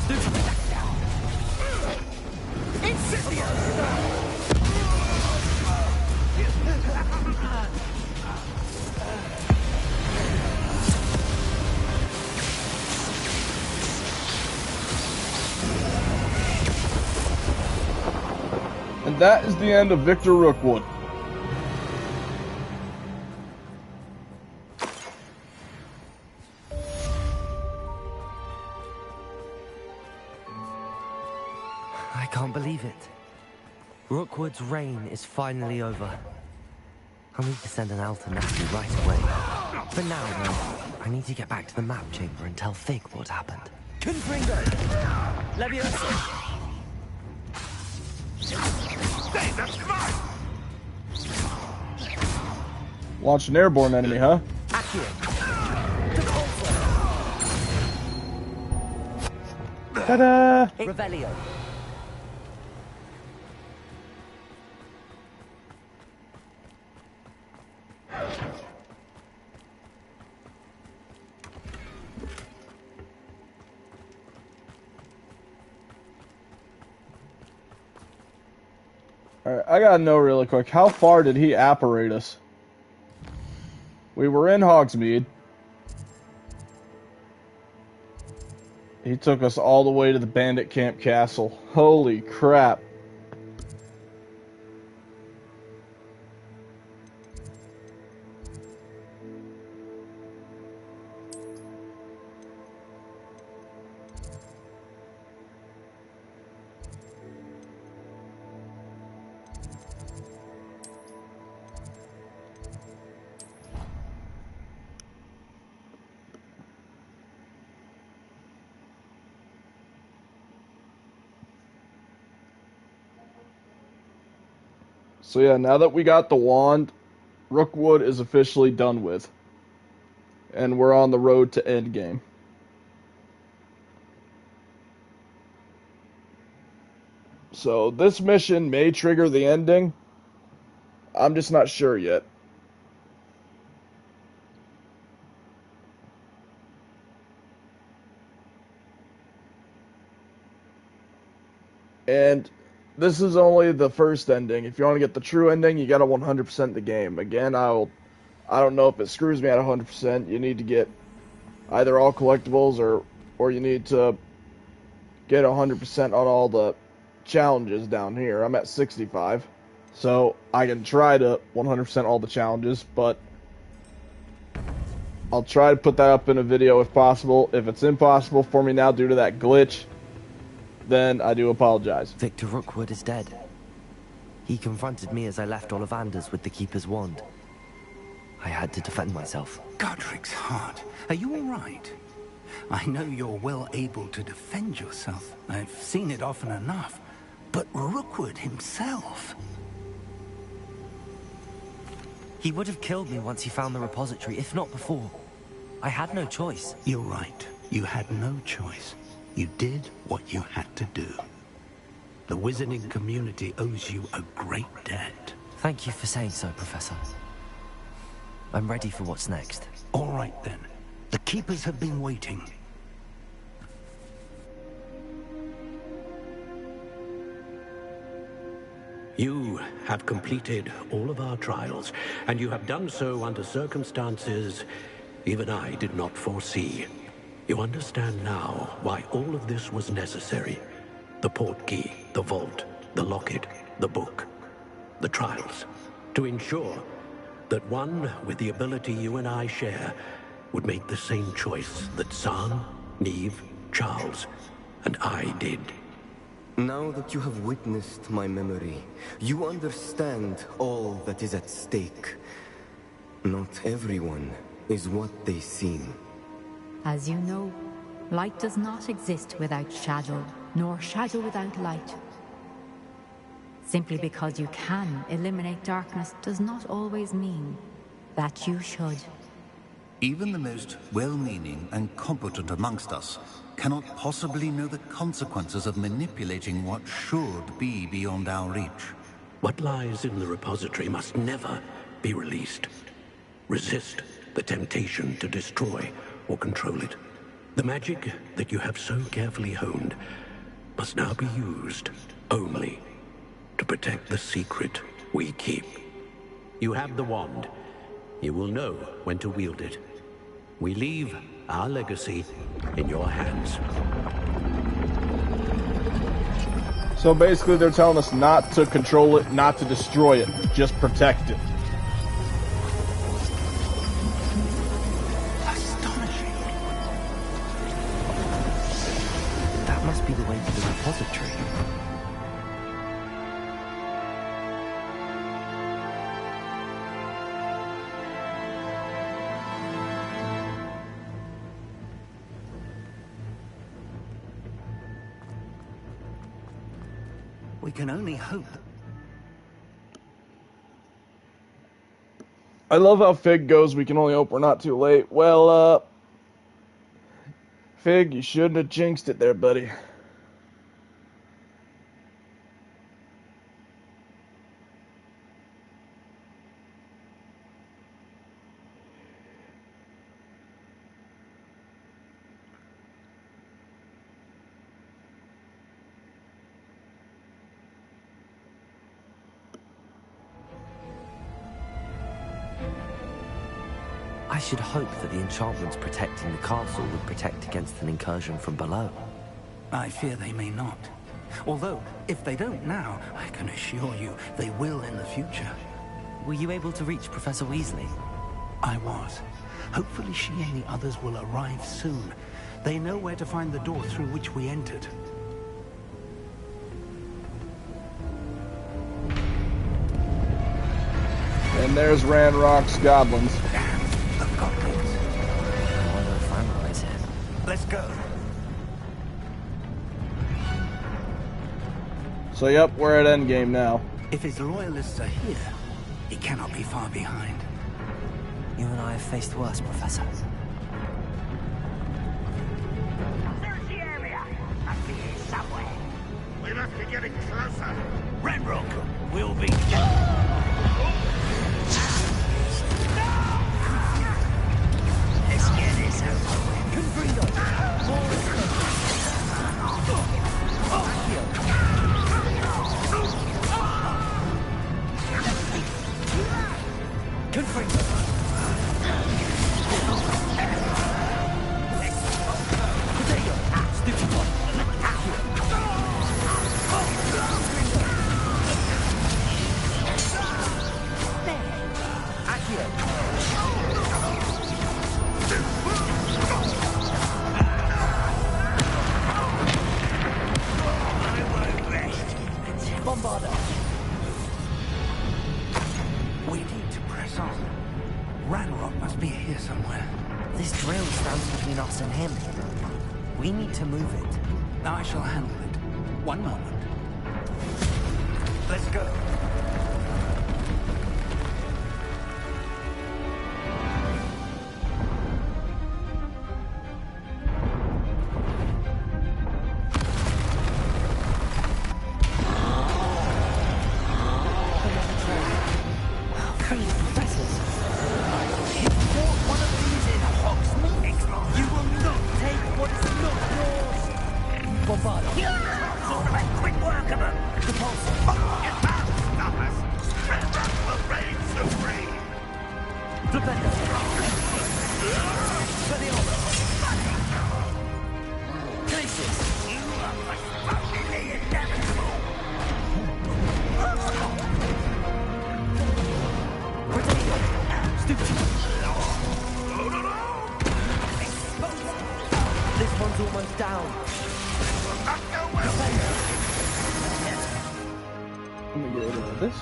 Stupefy! Incendio! And that is the end of Victor Rookwood. I can't believe it. Rookwood's reign is finally over. I'll need to send an Altanassi right away. For now, though, I need to get back to the map chamber and tell Fig what happened. Confringo! Leviosa! Dave, that's mine! Launch an airborne enemy, huh? Accio! Ta-da! Revelio! Alright, I gotta know really quick, how far did he apparate us? We were in Hogsmeade. He took us all the way to the Bandit Camp Castle. Holy crap. So yeah, now that we got the wand, Rookwood is officially done with. And we're on the road to endgame. So this mission may trigger the ending. I'm just not sure yet. And this is only the first ending. If you want to get the true ending, you got to 100% the game. Again, I don't know if it screws me at 100%. You need to get either all collectibles or you need to get 100% on all the challenges down here. I'm at 65. So I can try to 100% all the challenges, but I'll try to put that up in a video if possible. If it's impossible for me now due to that glitch, then I do apologize. Victor Rookwood is dead. He confronted me as I left Ollivander's with the Keeper's wand. I had to defend myself. Godric's heart. Are you all right? I know you're well able to defend yourself. I've seen it often enough. But Rookwood himself... He would have killed me once he found the repository, if not before. I had no choice. You're right. You had no choice. You did what you had to do. The wizarding community owes you a great debt. Thank you for saying so, Professor. I'm ready for what's next. All right, then. The Keepers have been waiting. You have completed all of our trials, and you have done so under circumstances even I did not foresee. You understand now why all of this was necessary. The portkey, the vault, the locket, the book, the trials. To ensure that one with the ability you and I share would make the same choice that Zahn, Neve, Charles, and I did. Now that you have witnessed my memory, you understand all that is at stake. Not everyone is what they seem. As you know, light does not exist without shadow, nor shadow without light. Simply because you can eliminate darkness does not always mean that you should. Even the most well-meaning and competent amongst us cannot possibly know the consequences of manipulating what should be beyond our reach. What lies in the repository must never be released. Resist the temptation to destroy or control it. The magic that you have so carefully honed must now be used only to protect the secret we keep. You have the wand. You will know when to wield it. We leave our legacy in your hands. So basically they're telling us not to control it, not to destroy it, just protect it. Astonishing. That must be the way to the repository. We can only hope. I love how Fig goes, we can only hope we're not too late. Well, Fig, you shouldn't have jinxed it there, buddy. I should hope that the enchantments protecting the castle would protect against an incursion from below. I fear they may not. Although, if they don't now, I can assure you they will in the future. Were you able to reach Professor Weasley? I was. Hopefully she and the others will arrive soon. They know where to find the door through which we entered. And there's Ranrock's goblins. The goblins. I wonder if Ranrock is here. Let's go. So yep, we're at endgame now. If his loyalists are here, he cannot be far behind. You and I have faced worse, Professor. Search the area. Must be here somewhere. We must be getting closer. Ranrock will be. Let's get this over with. We need to press on. Ranrock must be here somewhere. This drill stands between us and him. We need to move it. I shall handle it. One moment. Let's go. Sort of a quick work of them. This one's almost down. Let me get rid of this.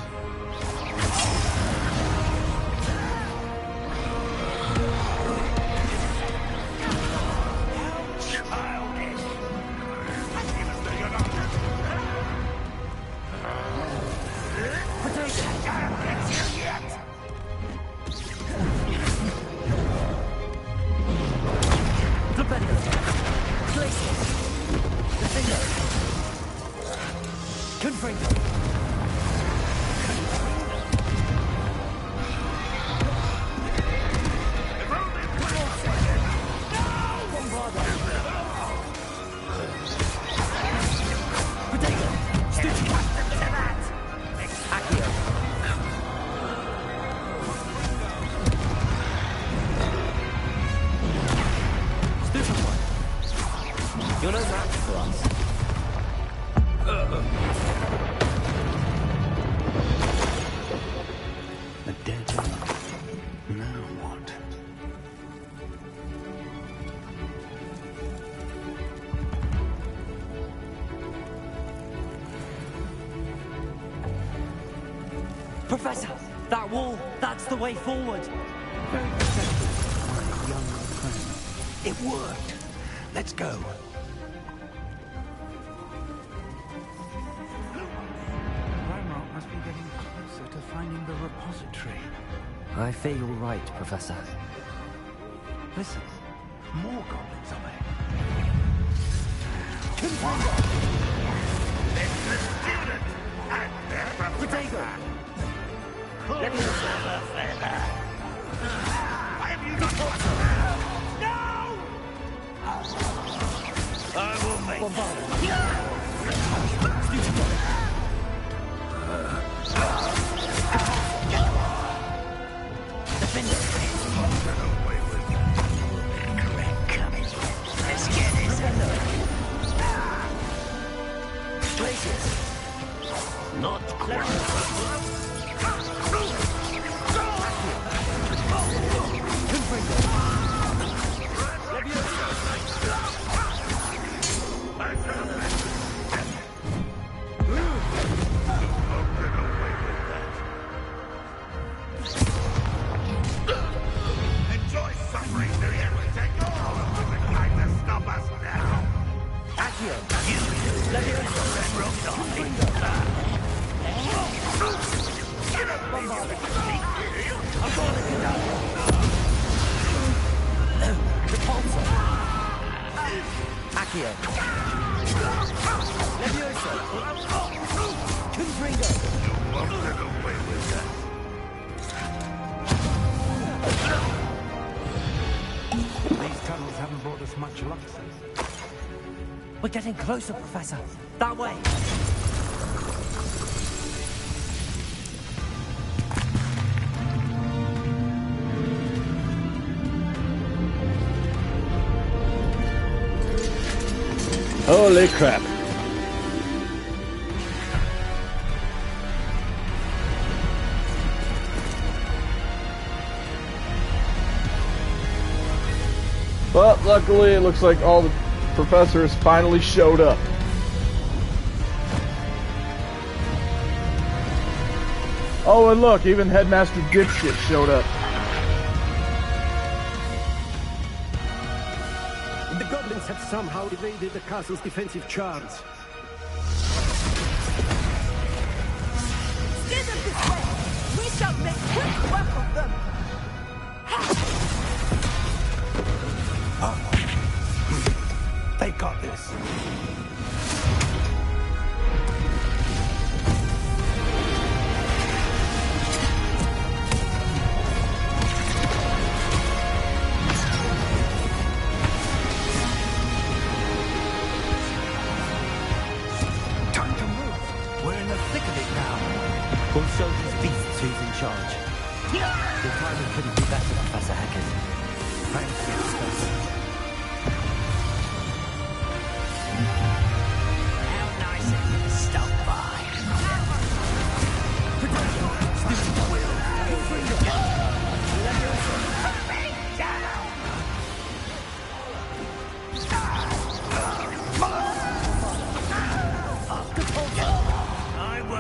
You're no match for us. A dead end. Now what? Professor, that wall, that's the way forward. Very perceptive, my young friend. It worked. Let's go. Ramrock must be getting closer to finding the repository. I fear you're right, Professor. Listen, more goblins are there. It's the student and their professor. Let me have a feather. Why have you not got no! I will make not enjoy suffering, do you? We take all of them and try to stop us now. Accio! Accio! Levioso! Confringo! You won't get away with that. These tunnels haven't brought us much luck since. We're getting closer, Professor. That way. Holy crap. But luckily it looks like all the professors finally showed up. Oh, and look, even Headmaster Dipshit showed up. The goblins have somehow evaded the castle's defensive charms. Steer them this way! We shall make quick work of them! They got this. Time to move. We're in the thick of it now. We'll show these beasts who's in charge. Your timing couldn't be better, Professor Hackett. Thanks, Professor. How nice of you to stop by. Put me down!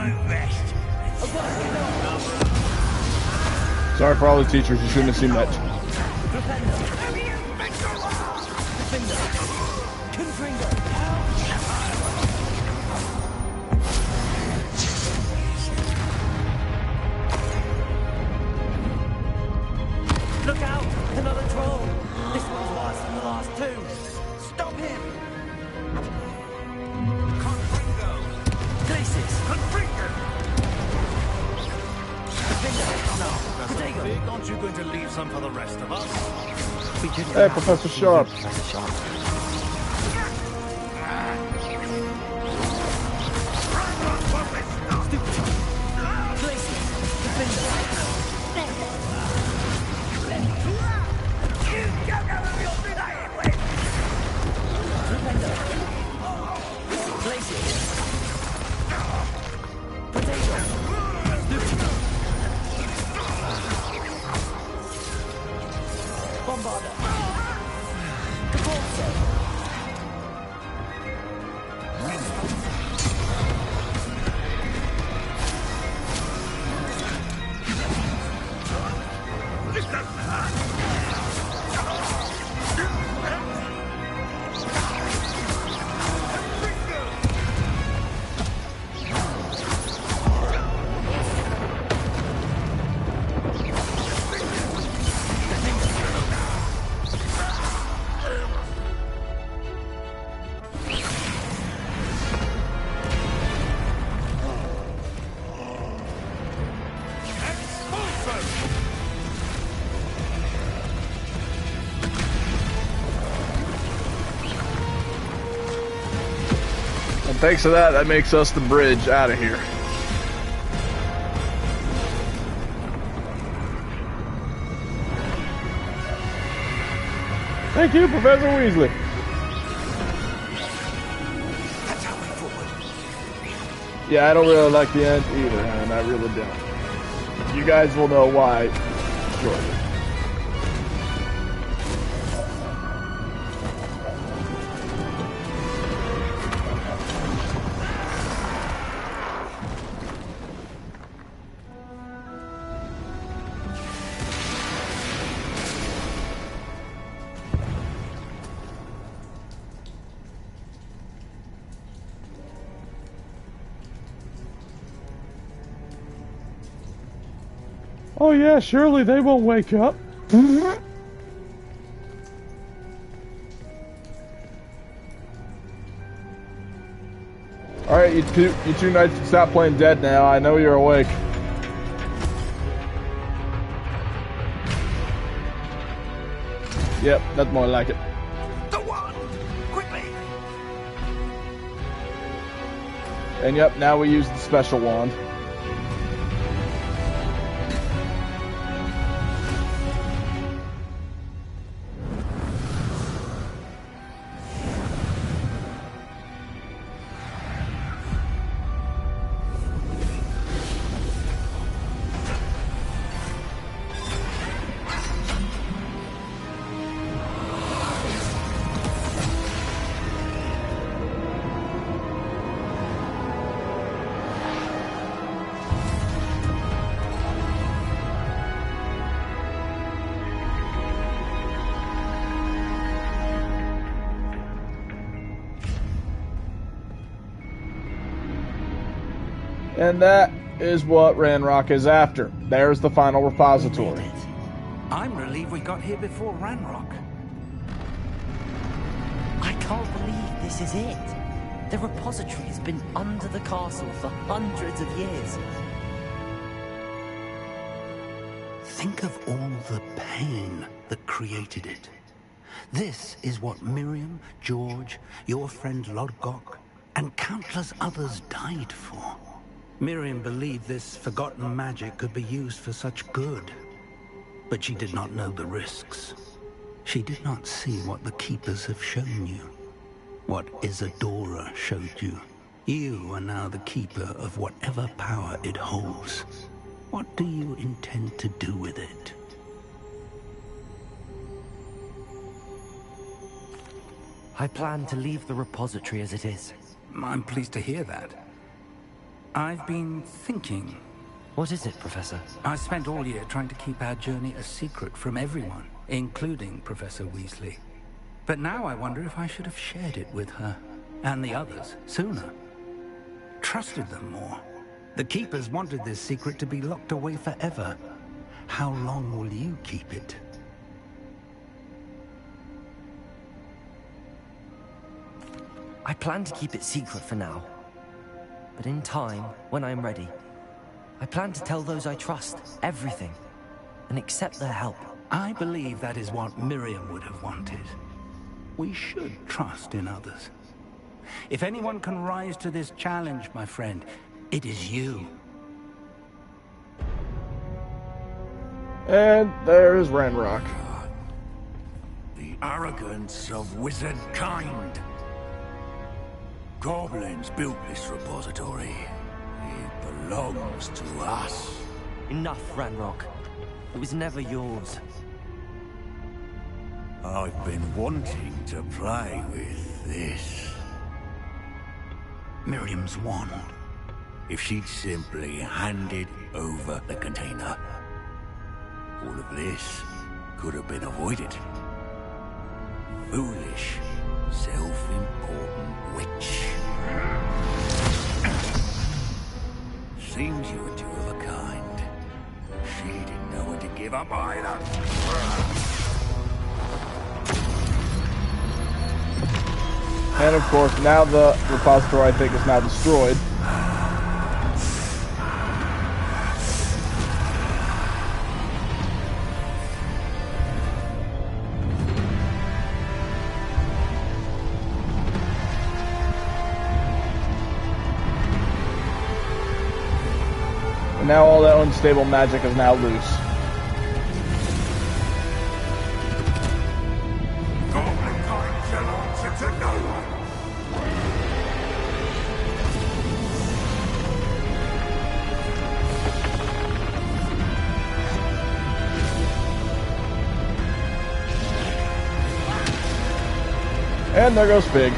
won't rest. Sorry for all the teachers, you shouldn't have seen that. Look out! Another troll! This one's worse than the last two! Stop him! Glacis! Aren't you going to leave some for the rest of us? Hey, Professor Sharp. Thanks to that, that makes us the bridge out of here. Thank you, Professor Weasley. That's how we forward. Yeah, I don't really like the end either, and I really don't. You guys will know why shortly. Oh yeah, surely they won't wake up. Alright, you two knights can stop playing dead now. I know you're awake. Yep, that's more like it. Go on! Quickly! And yep, now we use the special wand. And that is what Ranrock is after. There's the final repository. I'm relieved we got here before Ranrock. I can't believe this is it. The repository has been under the castle for hundreds of years. Think of all the pain that created it. This is what Miriam, George, your friend Lodgok, and countless others died for. Miriam believed this forgotten magic could be used for such good, but she did not know the risks. She did not see what the Keepers have shown you, what Isadora showed you. You are now the Keeper of whatever power it holds. What do you intend to do with it? I plan to leave the repository as it is. I'm pleased to hear that. I've been thinking. What is it, Professor? I spent all year trying to keep our journey a secret from everyone, including Professor Weasley. But now I wonder if I should have shared it with her, and the others, sooner. Trusted them more. The Keepers wanted this secret to be locked away forever. How long will you keep it? I plan to keep it secret for now. But in time, when I am ready, I plan to tell those I trust everything and accept their help. I believe that is what Miriam would have wanted. We should trust in others. If anyone can rise to this challenge, my friend, it is you. And there's Ranrock. The arrogance of wizard kind. Goblins built this repository. It belongs to us. Enough, Ranrock. It was never yours. I've been wanting to play with this. Miriam's wand. If she'd simply handed over the container, all of this could have been avoided. Foolish, self-important witch. Seems you were two of a kind. She didn't know when to give up either. And of course, now the repository, I think, is now destroyed. And now all that unstable magic is now loose. And there goes Fig.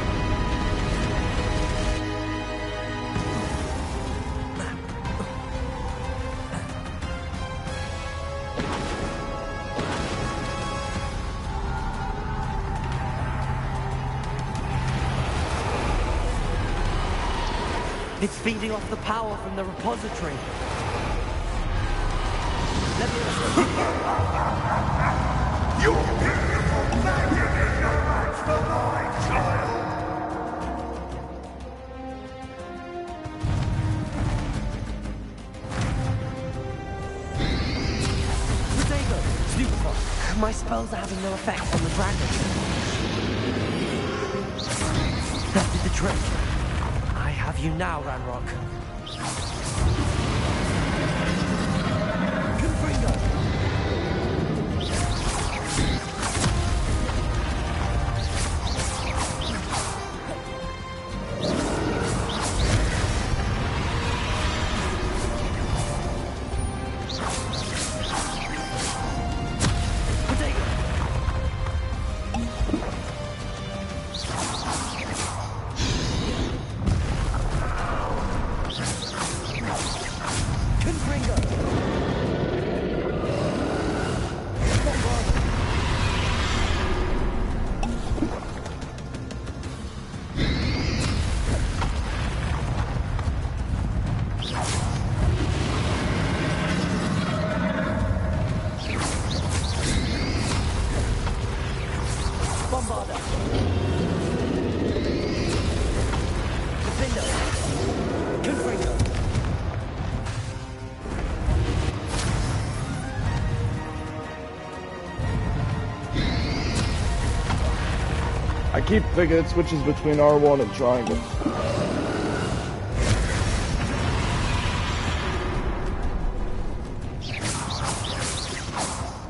It's feeding off the power from the repository. You beautiful magic is no match for mine, child. Potato! Stupefy! My spells are having no effect on the dragon. That did the trick. I have you now, Ranrock. Confringo! I keep thinking it switches between R1 and triangle.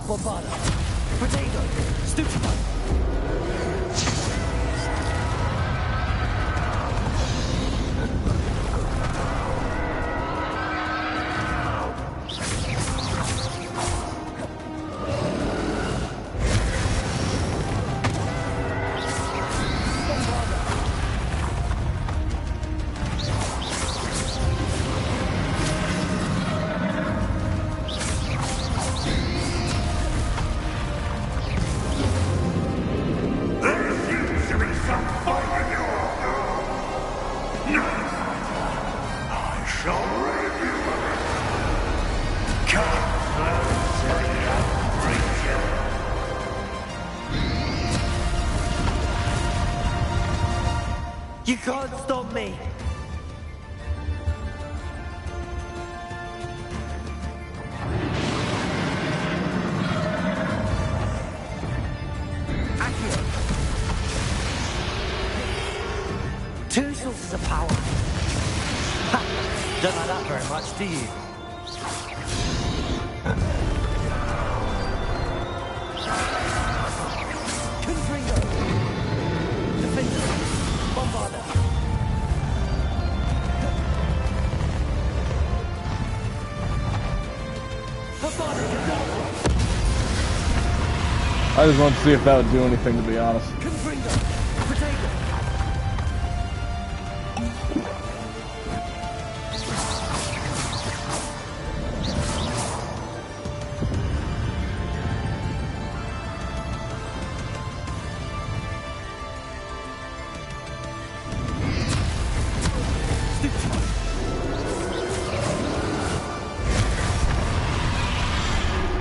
Bombarda! Potato! Stupefy! You can't stop me! Accurate! Two sources of power! Ha! Don't like that very much, do you? Confringo! Defender! Bombarder! I just wanted to see if that would do anything, to be honest. Confringo! Potato!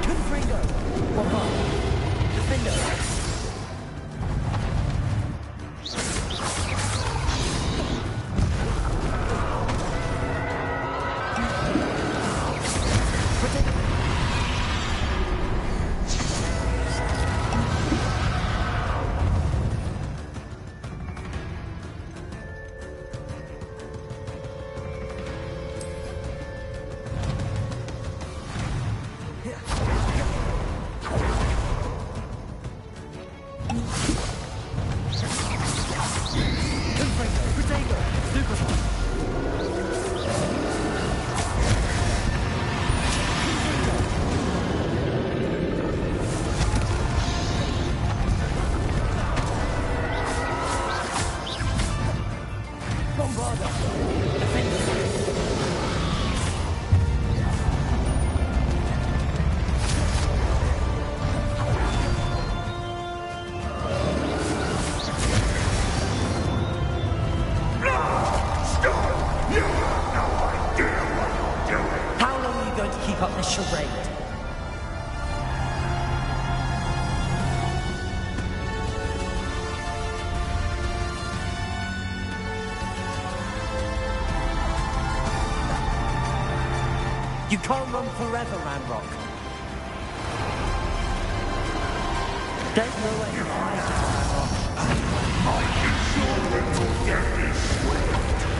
Confringo! Bombarder! Defender! How long are you going to keep up this charade? You can't run forever, Ranrock. There's no way to hide, Ranrock.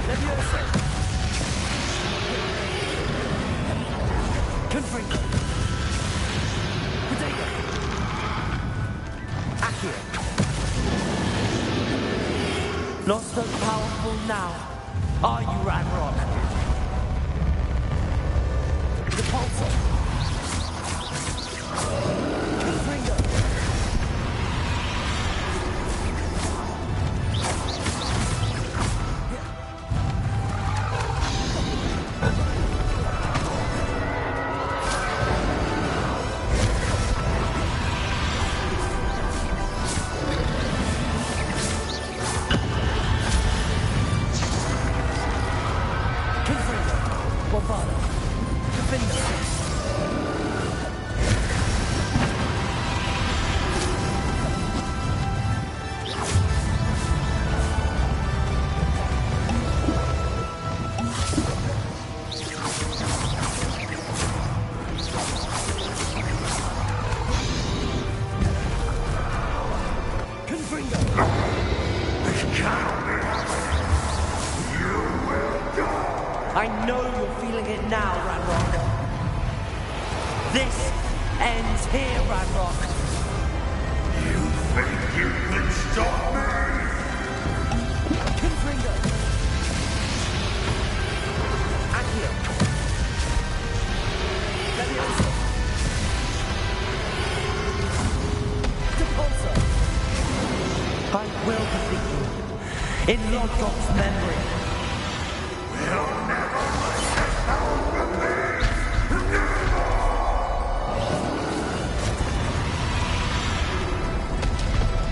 Leviosa. Confringo. Potato. Accurate. Not so powerful now, are you, Ranrock? Repulsor. Confringo. Confringo. Bombarder. Defender. Confringo. I know you're feeling it now, Ranrock. This ends here, Ranrock. You think you can stop me? Confringo. Accio. Leviosa. Repulsor. I will defeat you. In Lodgok's memory.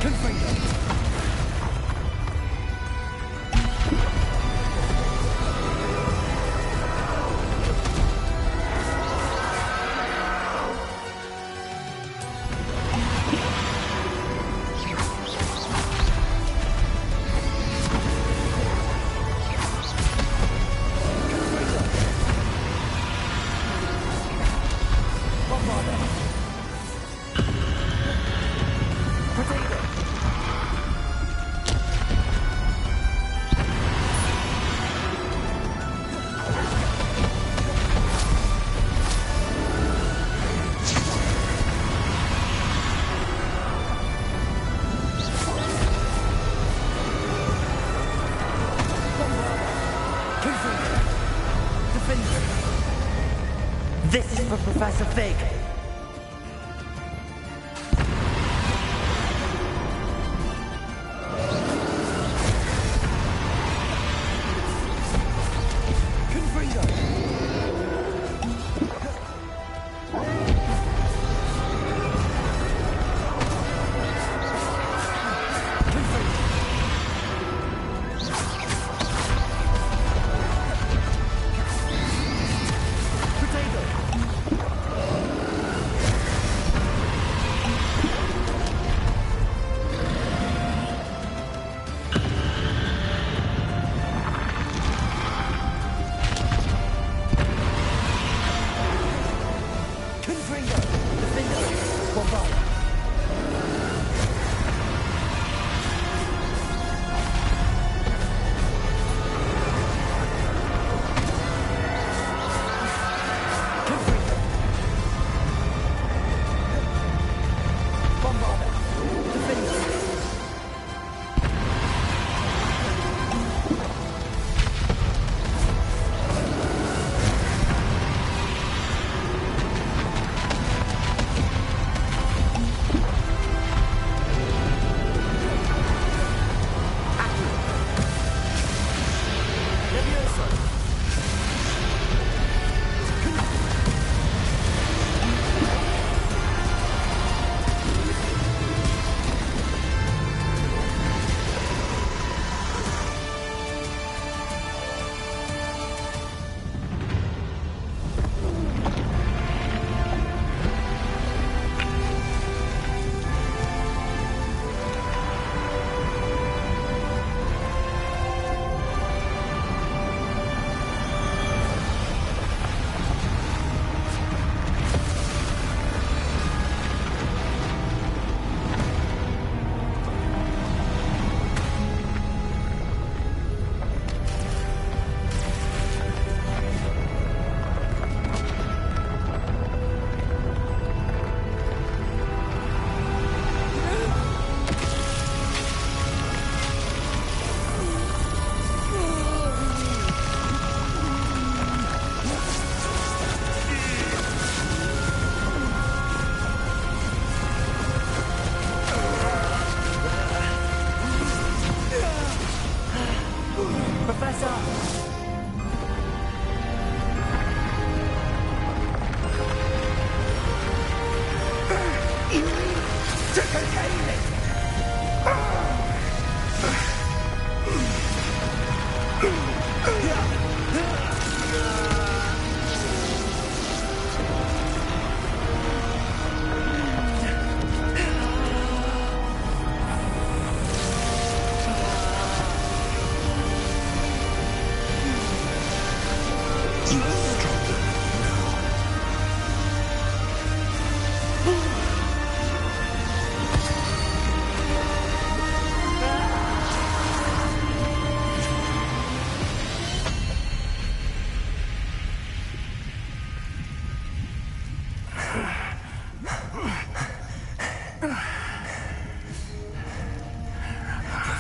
Confringo. This is for Professor Fig.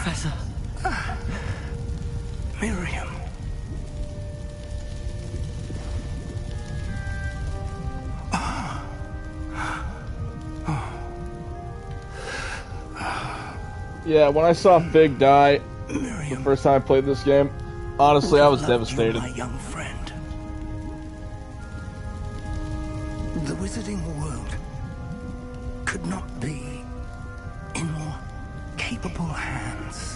Professor. Miriam. Yeah, when I saw Fig die the first time I played this game, honestly, I was devastated. My young friend. The wizarding world could not be in more capable hands.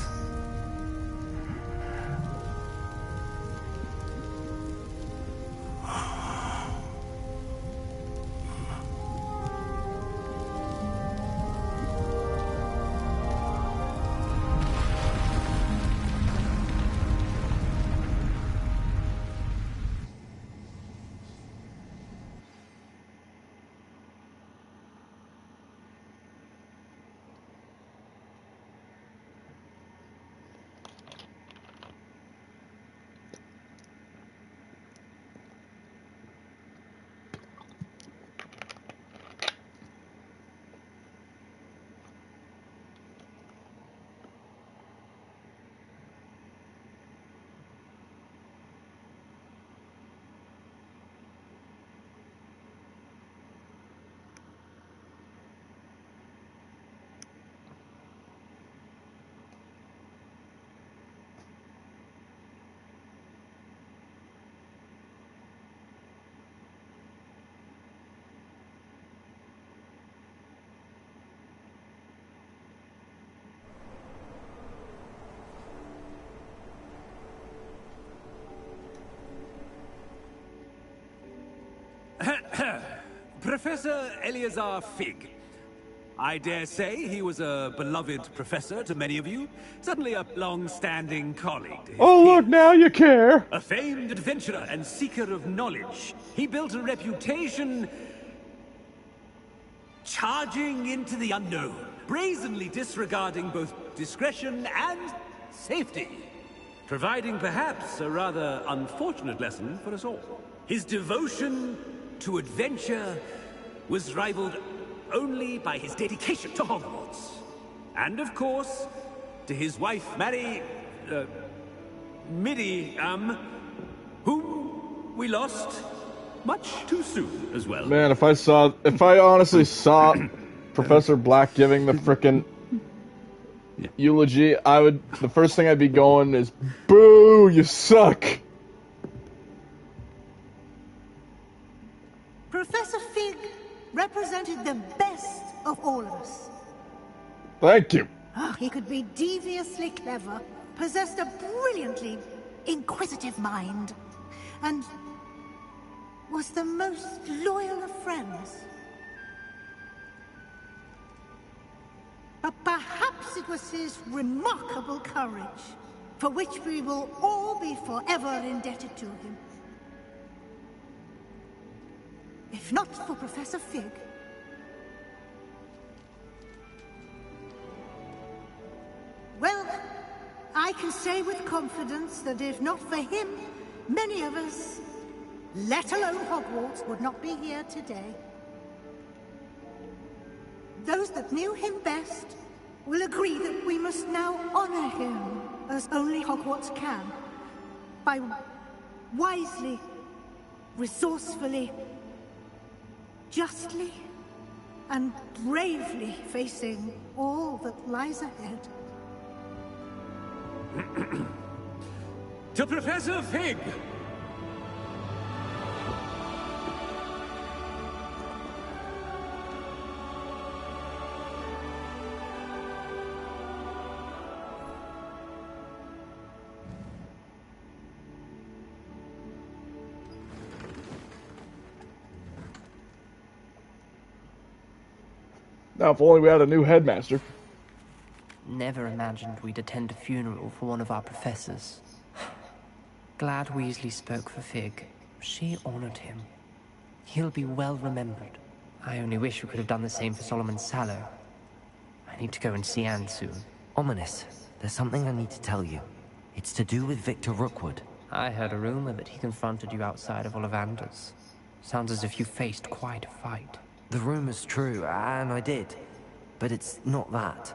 Professor Eleazar Fig. I dare say he was a beloved professor to many of you, certainly a long-standing colleague to his Oh, peers. look, now you care. A famed adventurer and seeker of knowledge, he built a reputation charging into the unknown, brazenly disregarding both discretion and safety, providing perhaps a rather unfortunate lesson for us all. His devotion to adventure was rivaled only by his dedication to Hogwarts. And of course, to his wife, Miriam, whom we lost much too soon as well. Man, if I honestly saw Professor Black giving the frickin' eulogy, the first thing I'd be going is, boo, you suck! Professor Fig represented the best of all of us. Thank you. He could be deviously clever, possessed a brilliantly inquisitive mind, and was the most loyal of friends. But perhaps it was his remarkable courage, for which we will all be forever indebted to him. If not for Professor Fig, well, I can say with confidence that if not for him, many of us, let alone Hogwarts, would not be here today. Those that knew him best will agree that we must now honor him as only Hogwarts can, by wisely, resourcefully, justly, and bravely facing all that lies ahead. To Professor Fig! Now, if only we had a new headmaster. Never imagined we'd attend a funeral for one of our professors. Glad Weasley spoke for Fig. She honored him. He'll be well remembered. I only wish we could have done the same for Solomon Sallow. I need to go and see Anne soon. Ominous, there's something I need to tell you. It's to do with Victor Rookwood. I heard a rumor that he confronted you outside of Ollivander's. Sounds as if you faced quite a fight. The rumor's true, and I did. But it's not that.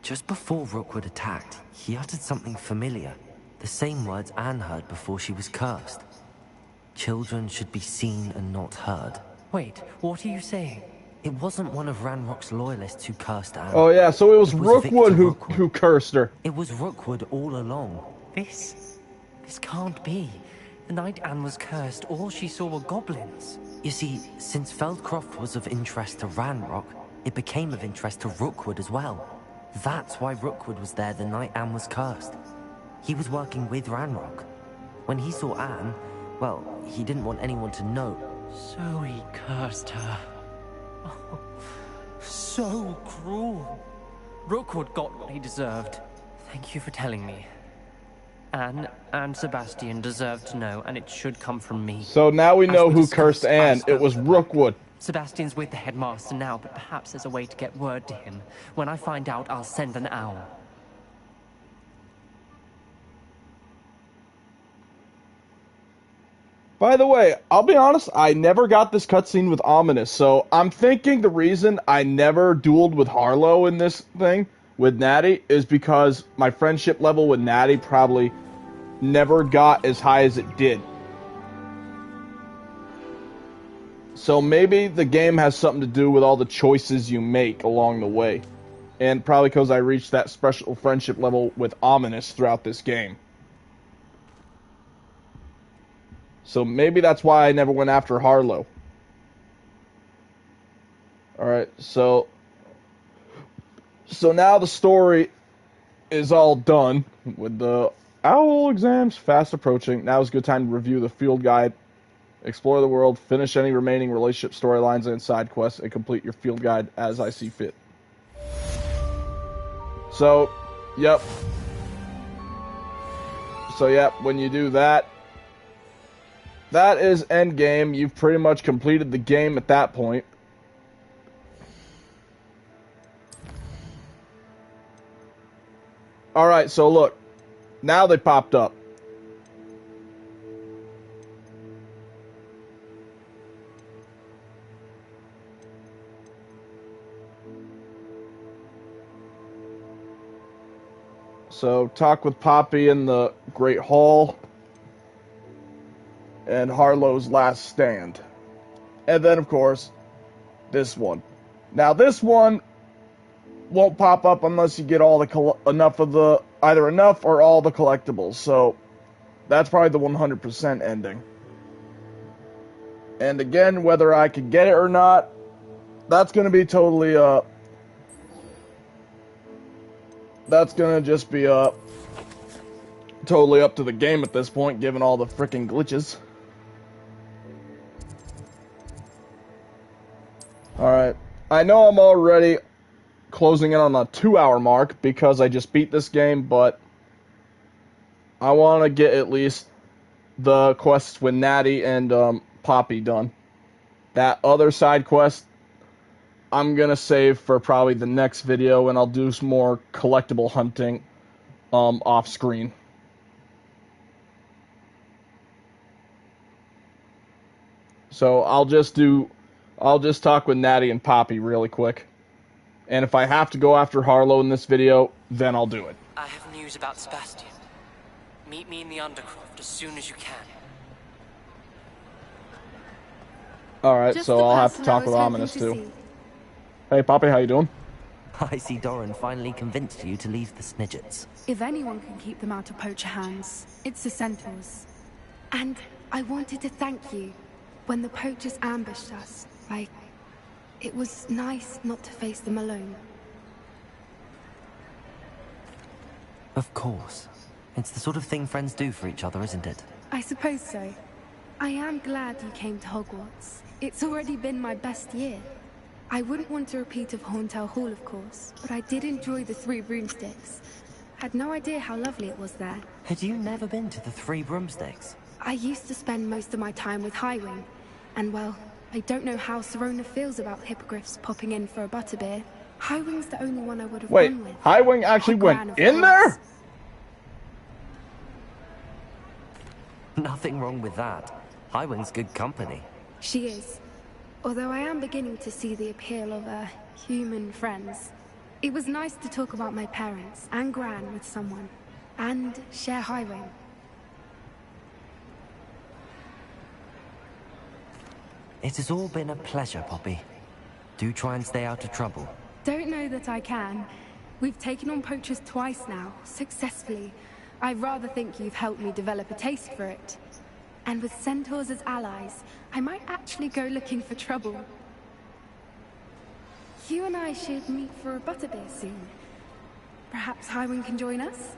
Just before Rookwood attacked, he uttered something familiar. The same words Anne heard before she was cursed. Children should be seen and not heard. Wait, what are you saying? It wasn't one of Ranrock's loyalists who cursed Anne. Oh yeah, so it was Rookwood who cursed her. It was Rookwood all along. This can't be. The night Anne was cursed, all she saw were goblins. You see, since Feldcroft was of interest to Ranrock, it became of interest to Rookwood as well. That's why Rookwood was there the night Anne was cursed. He was working with Ranrock. When he saw Anne, well, he didn't want anyone to know. So he cursed her. Oh, so cruel. Rookwood got what he deserved. Thank you for telling me. Anne and Sebastian deserve to know, and it should come from me. So now we know who cursed Anne. It was Rookwood. Sebastian's with the headmaster now, but perhaps there's a way to get word to him. When I find out, I'll send an owl. By the way, I'll be honest, I never got this cutscene with Ominous, so I'm thinking the reason I never dueled with Harlow in this thing, with Natty, is because my friendship level with Natty probably never got as high as it did. So maybe the game has something to do with all the choices you make along the way. And probably because I reached that special friendship level with Ominous throughout this game. So maybe that's why I never went after Harlow. Alright, so now the story is all done with the owl exams fast approaching. Now is a good time to review the field guide Explore the world, finish any remaining relationship storylines and side quests, and complete your field guide as I see fit. So, yep. So, yep, when you do that, that is endgame. You've pretty much completed the game at that point. Alright, so look. Now they popped up. So, talk with Poppy in the Great Hall. And Harlow's Last Stand. And then, of course, this one. Now, this one won't pop up unless you get all the enough of the either enough or all the collectibles. So that's probably the 100% ending. And again, whether I can get it or not, that's going to be totally that's going to just be totally up to the game at this point, given all the freaking glitches. Alright, I know I'm already closing in on a 2-hour mark because I just beat this game, but I want to get at least the quests with Natty and Poppy done. That other side quest, I'm going to save for probably the next video, and I'll do some more collectible hunting off screen. So I'll just talk with Natty and Poppy really quick. And if I have to go after Harlow in this video, then I'll do it. I have news about Sebastian. Meet me in the Undercroft as soon as you can. Alright, so I'll have to talk with Ominous too. Hey Poppy, how you doing? I see Doran finally convinced you to leave the Snidgets. If anyone can keep them out of poacher hands, it's the Centaurs. And I wanted to thank you. When the poachers ambushed us, it was nice not to face them alone. Of course. It's the sort of thing friends do for each other, isn't it? I suppose so. I am glad you came to Hogwarts. It's already been my best year. I wouldn't want a repeat of Horntail Hall, of course, but I did enjoy the Three Broomsticks. Had no idea how lovely it was there. Had you never been to the Three Broomsticks? I used to spend most of my time with Highwing, and well, I don't know how Serona feels about hippogriffs popping in for a butterbeer. Highwing's the only one I would have gone with. Wait, Highwing actually went in there? Nothing wrong with that. Highwing's good company. She is. Although I am beginning to see the appeal of human friends. It was nice to talk about my parents and Gran with someone. And share Highwing. It has all been a pleasure, Poppy. Do try and stay out of trouble. Don't know that I can. We've taken on poachers twice now, successfully. I rather think you've helped me develop a taste for it. And with centaurs as allies, I might actually go looking for trouble. You and I should meet for a butterbeer soon. Perhaps Highwing can join us?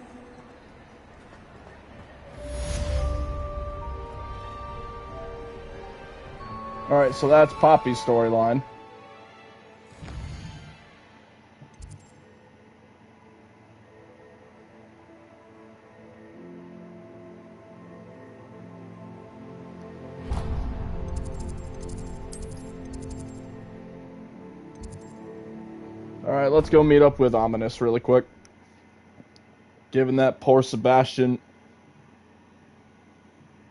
Alright, so that's Poppy's storyline. Alright, let's go meet up with Ominous really quick. Given that poor Sebastian,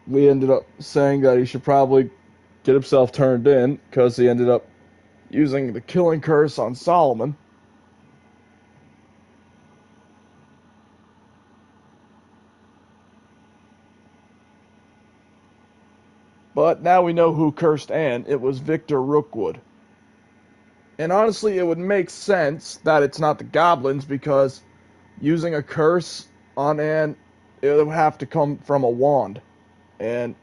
we ended up saying that he should probably get himself turned in, because he ended up using the killing curse on Solomon. But now we know who cursed Anne. It was Victor Rookwood. And honestly, it would make sense that it's not the goblins, because using a curse on Anne, it would have to come from a wand. And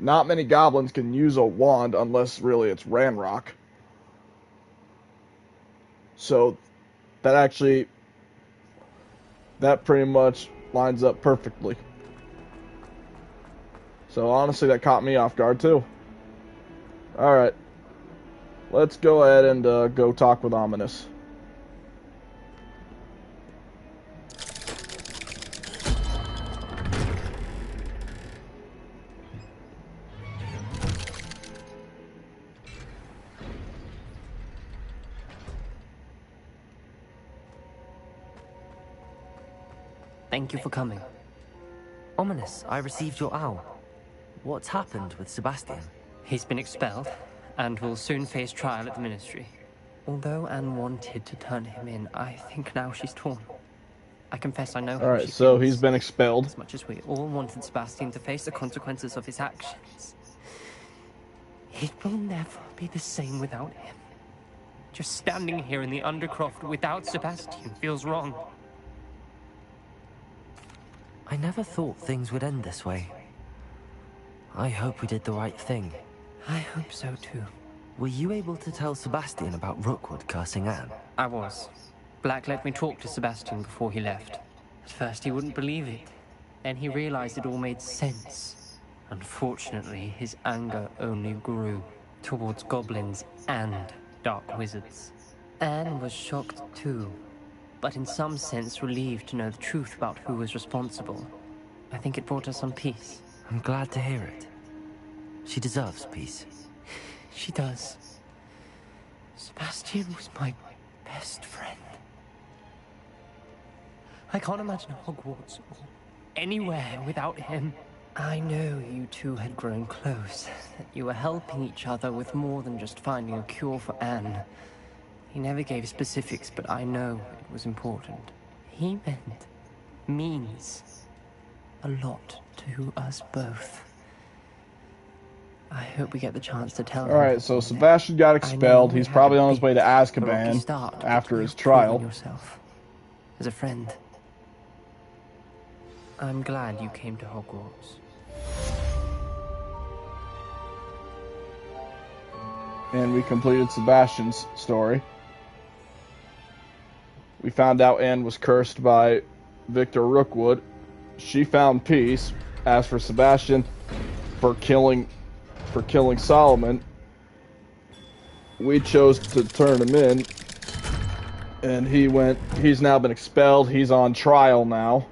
not many goblins can use a wand unless really it's Ranrock. So that pretty much lines up perfectly. So honestly, that caught me off guard too. Alright. Let's go ahead and go talk with Ominous. Thank you for coming. Ominous, I received your owl. What's happened with Sebastian? He's been expelled, and will soon face trial at the Ministry. Although Anne wanted to turn him in, I think now she's torn. I confess I know how Alright, she so feels. he's been expelled. As much as we all wanted Sebastian to face the consequences of his actions, it will never be the same without him. Just standing here in the Undercroft without Sebastian feels wrong. I never thought things would end this way. I hope we did the right thing. I hope so too. Were you able to tell Sebastian about Rookwood cursing Anne? I was. Black let me talk to Sebastian before he left. At first he wouldn't believe it. Then he realized it all made sense. Unfortunately, his anger only grew towards goblins and dark wizards. Anne was shocked too, but in some sense relieved to know the truth about who was responsible. I think it brought her some peace. I'm glad to hear it. She deserves peace. She does. Sebastian was my best friend. I can't imagine Hogwarts or anywhere without him. I know you two had grown close, that you were helping each other with more than just finding a cure for Anne. He never gave specifics, but I know it was important. He means a lot to us both. I hope we get the chance to tell him. Alright, so Sebastian got expelled. He's probably on his way to Azkaban after his trial. Yourself as a friend. I'm glad you came to Hogwarts. And we completed Sebastian's story. We found out Anne was cursed by Victor Rookwood. She found peace. As for Sebastian, for killing Solomon, we chose to turn him in, and he's now been expelled. He's on trial now,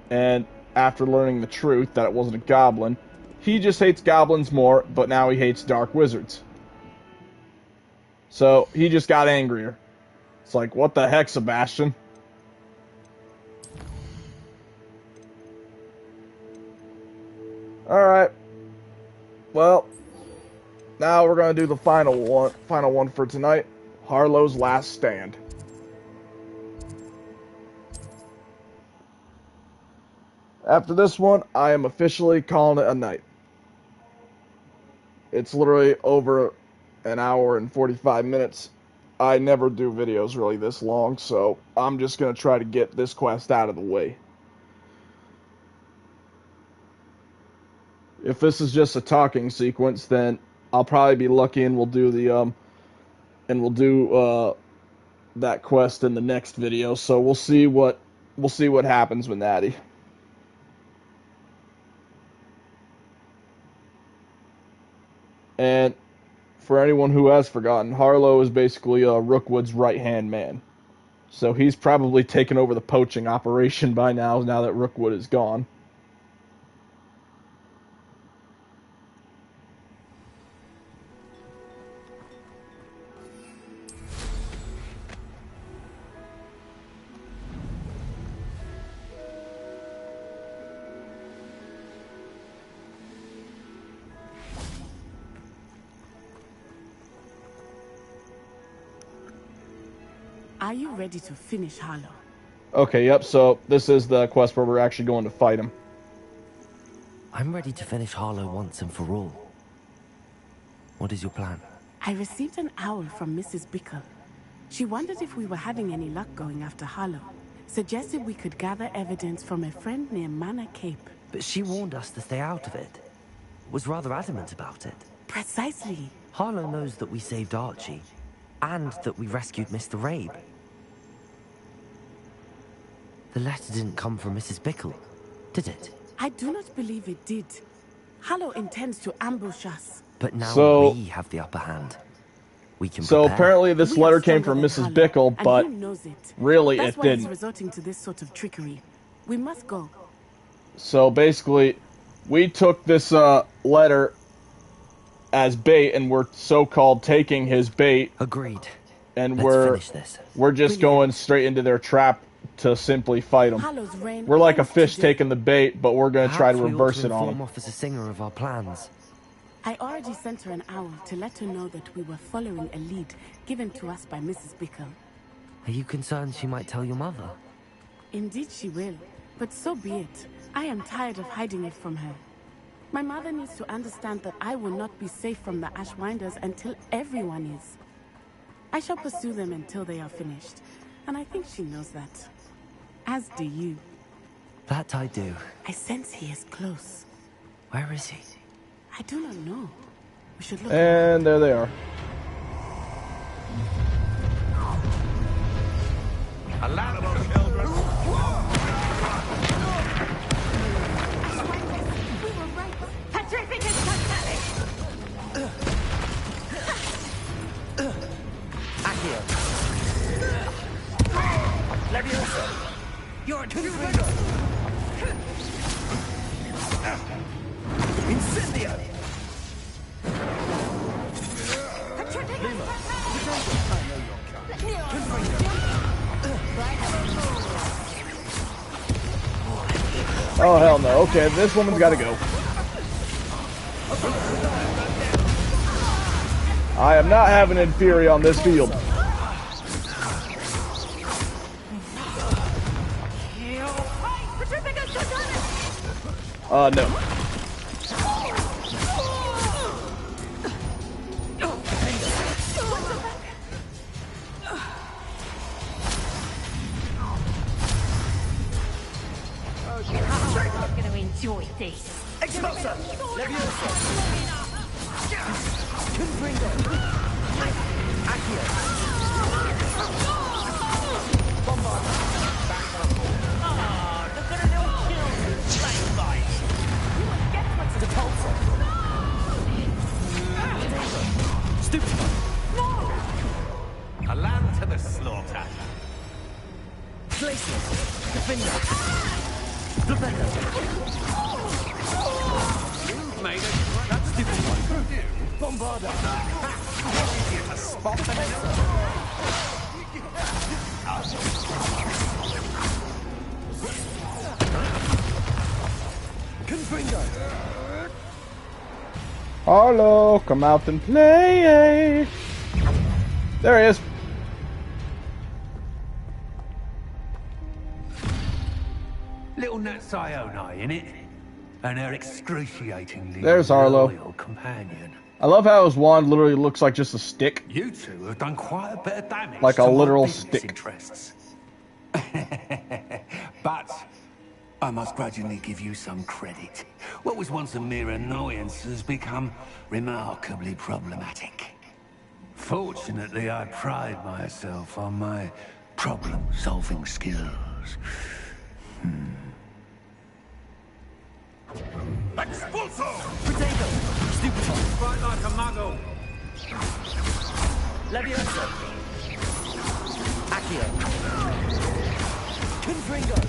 and after learning the truth that it wasn't a goblin, he just hates goblins more, but now he hates dark wizards. So he just got angrier. It's like, what the heck, Sebastian? Alright. Well, now we're going to do the final one for tonight. Harlow's Last Stand. After this one, I am officially calling it a night. It's literally over an hour and 45 minutes. I never do videos really this long, so I'm just going to try to get this quest out of the way. If this is just a talking sequence, then I'll probably be lucky and we'll do that quest in the next video. So we'll see what happens with Natty. And for anyone who has forgotten, Harlow is basically Rookwood's right-hand man. So he's probably taken over the poaching operation by now that Rookwood is gone. Are you ready to finish Harlow? Okay, yep, so this is the quest where we're actually going to fight him. I'm ready to finish Harlow once and for all. What is your plan? I received an owl from Mrs. Bickle. She wondered if we were having any luck going after Harlow. Suggested we could gather evidence from a friend near Manor Cape. But she warned us to stay out of it. Was rather adamant about it. Precisely. Harlow knows that we saved Archie, and that we rescued Mr. Rabe. The letter didn't come from Mrs. Bickle, did it? I do not believe it did. Harlow intends to ambush us. But now So- we have the upper hand. We can So prepare. apparently this We are letter came stronger from than Mrs. Harlow, Bickle, and but he knows it. really That's it why he's didn't. resorting to this sort of trickery. We must go. So basically, we took this letter as bait, and we're so-called taking his bait. Agreed. And Let's finish this. we're just going straight into their trap to simply fight them. Hallow's reign We're like a ends fish today. taking the bait, but we're going to try to Perhaps we ought reverse to it on inform them. Officer Singer of our plans. I already sent her an owl to let her know that we were following a lead given to us by Mrs. Bickle. Are you concerned she might tell your mother? Indeed she will, but so be it. I am tired of hiding it from her. My mother needs to understand that I will not be safe from the Ashwinders until everyone is. I shall pursue them until they are finished, and I think she knows that. As do you. That I do. I sense he is close. Where is he? I do not know. We should look. And there they are. Alarm, children! We were right. Petrificus Totalis! Accio. Leviosa. You're a true fighter. Incendio. Oh, hell no. Okay, this woman's got to go. I am not having Inferi on this field. No. I'm gonna enjoy this. Expulsor. Leviosa. Confringo. Accio. Bombard. Oh, look at a little children play fight. Get what's the pulsar. Stupid. No! A lamb to the slaughter. Glacius. Defender. Flipendo. You've made a that stupid one. Bombarda. A spot and an Confringo. Harlow, come out and play. There he is. Little Nat Sioni, innit? And her excruciatingly There's Harlow. loyal companion. I love how his wand literally looks like just a stick. You two have done quite a bit of damage Like to a my literal business stick. interests. But I must grudgingly give you some credit. What was once a mere annoyance has become remarkably problematic. Fortunately, I pride myself on my problem-solving skills. Expulso! Potato. Stupid. Fight like a muggle. Leviosa. Accio. Confringo.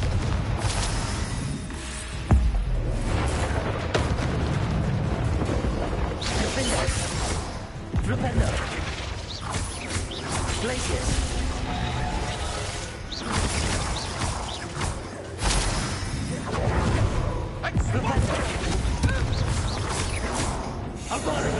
Defender. Flipendo. Glacius. Flipendo. Agora,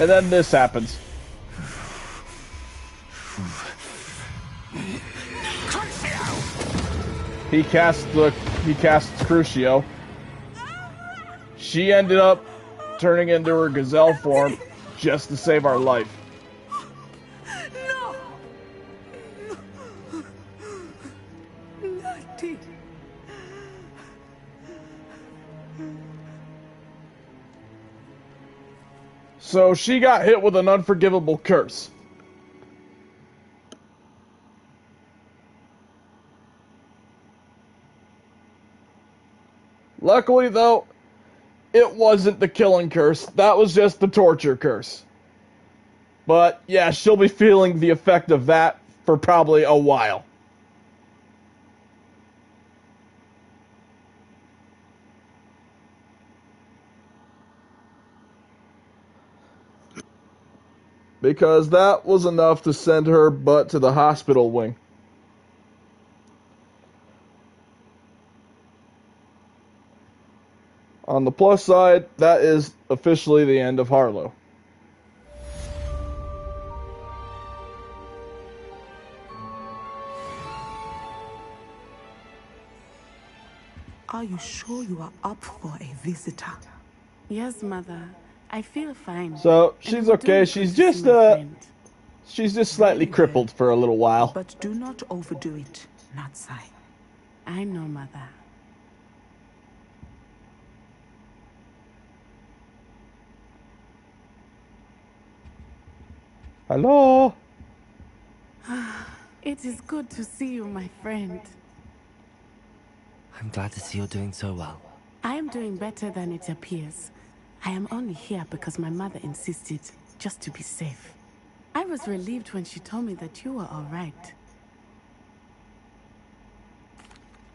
And then this happens. He casts Crucio. she ended up turning into her gazelle form just to save our life. No! Natty. So she got hit with an unforgivable curse. Luckily, though, it wasn't the killing curse. That was just the torture curse. But, yeah, she'll be feeling the effect of that for probably a while. Because that was enough to send her butt to the hospital wing. On the plus side, that is officially the end of Harlow. Are you sure you are up for a visitor? Yes, Mother. I feel fine. So, she's okay. She's just slightly crippled for a little while. But do not overdo it, Natsai. I know, Mother. Hello? It is good to see you, my friend. I'm glad to see you're doing so well. I am doing better than it appears. I am only here because my mother insisted, just to be safe. I was relieved when she told me that you were all right.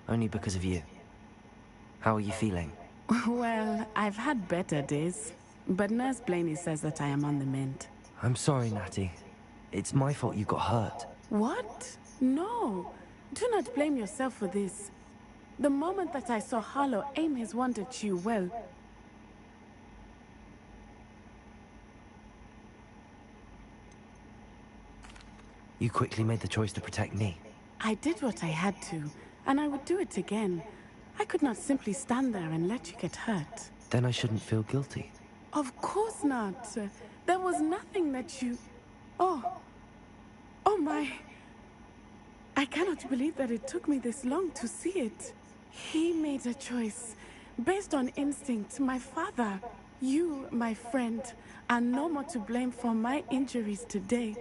Only because of you. How are you feeling? Well, I've had better days, but Nurse Blaney says that I am on the mend. I'm sorry, Natty. It's my fault you got hurt. What? No. Do not blame yourself for this. The moment that I saw Harlow aim his wand at you, well... You quickly made the choice to protect me. I did what I had to, and I would do it again. I could not simply stand there and let you get hurt. Then I shouldn't feel guilty. Of course not. There was nothing that you... Oh my... I cannot believe that it took me this long to see it. He made a choice, based on instinct. My father, you, my friend, are no more to blame for my injuries today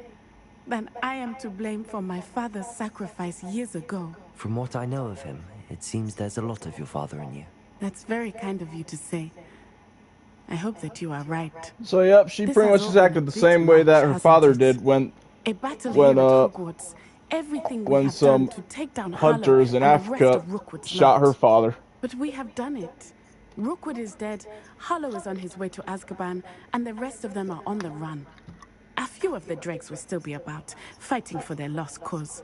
than I am to blame for my father's sacrifice years ago. From what I know of him, it seems there's a lot of your father in you. That's very kind of you to say. I hope that you are right. So, yep, she pretty much just acted the same way that her father did when some hunters in Africa shot her father. But we have done it. Rookwood is dead, Harlow is on his way to Azkaban, and the rest of them are on the run. A few of the dregs will still be about, fighting for their lost cause.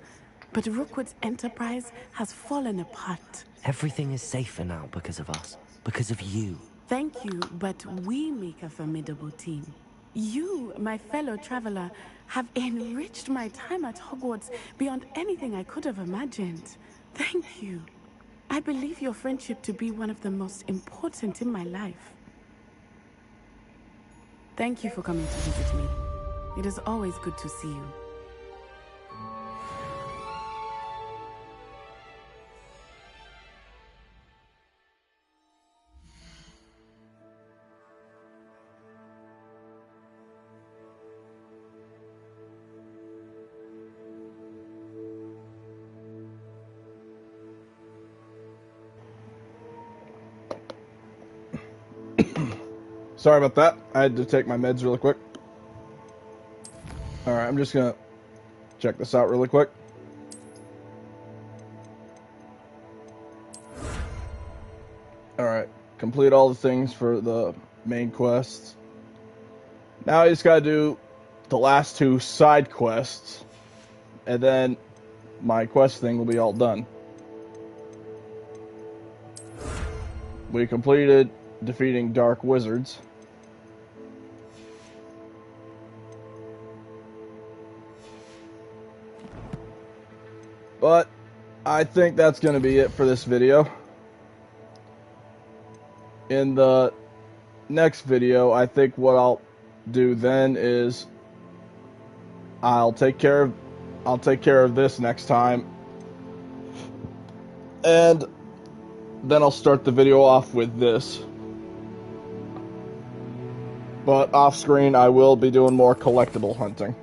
But Rookwood's enterprise has fallen apart. Everything is safer now because of us. Because of you. Thank you, but we make a formidable team. You, my fellow traveler, have enriched my time at Hogwarts beyond anything I could have imagined. Thank you. I believe your friendship to be one of the most important in my life. Thank you for coming to visit me. It is always good to see you. Sorry about that. I had to take my meds really quick. Alright, I'm just gonna check this out really quick. Alright, complete all the things for the main quests. Now I just gotta do the last two side quests, and then my quest thing will be all done. We completed defeating Dark Wizards. But I think that's going to be it for this video. In the next video, I think what I'll do then is I'll take care of this next time, and then I'll start the video off with this. But off screen, I will be doing more collectible hunting.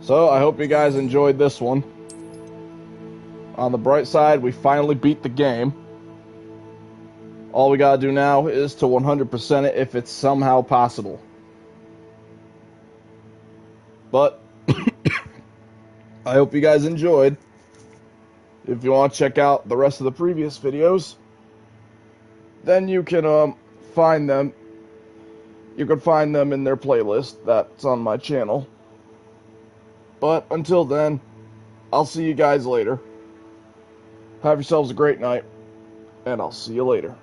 So I hope you guys enjoyed this one. On the bright side, we finally beat the game. All we gotta do now is to 100% it if it's somehow possible. But I hope you guys enjoyed. If you want to check out the rest of the previous videos, then you can find them. You can find them in their playlist that's on my channel. But until then, I'll see you guys later. Have yourselves a great night, and I'll see you later.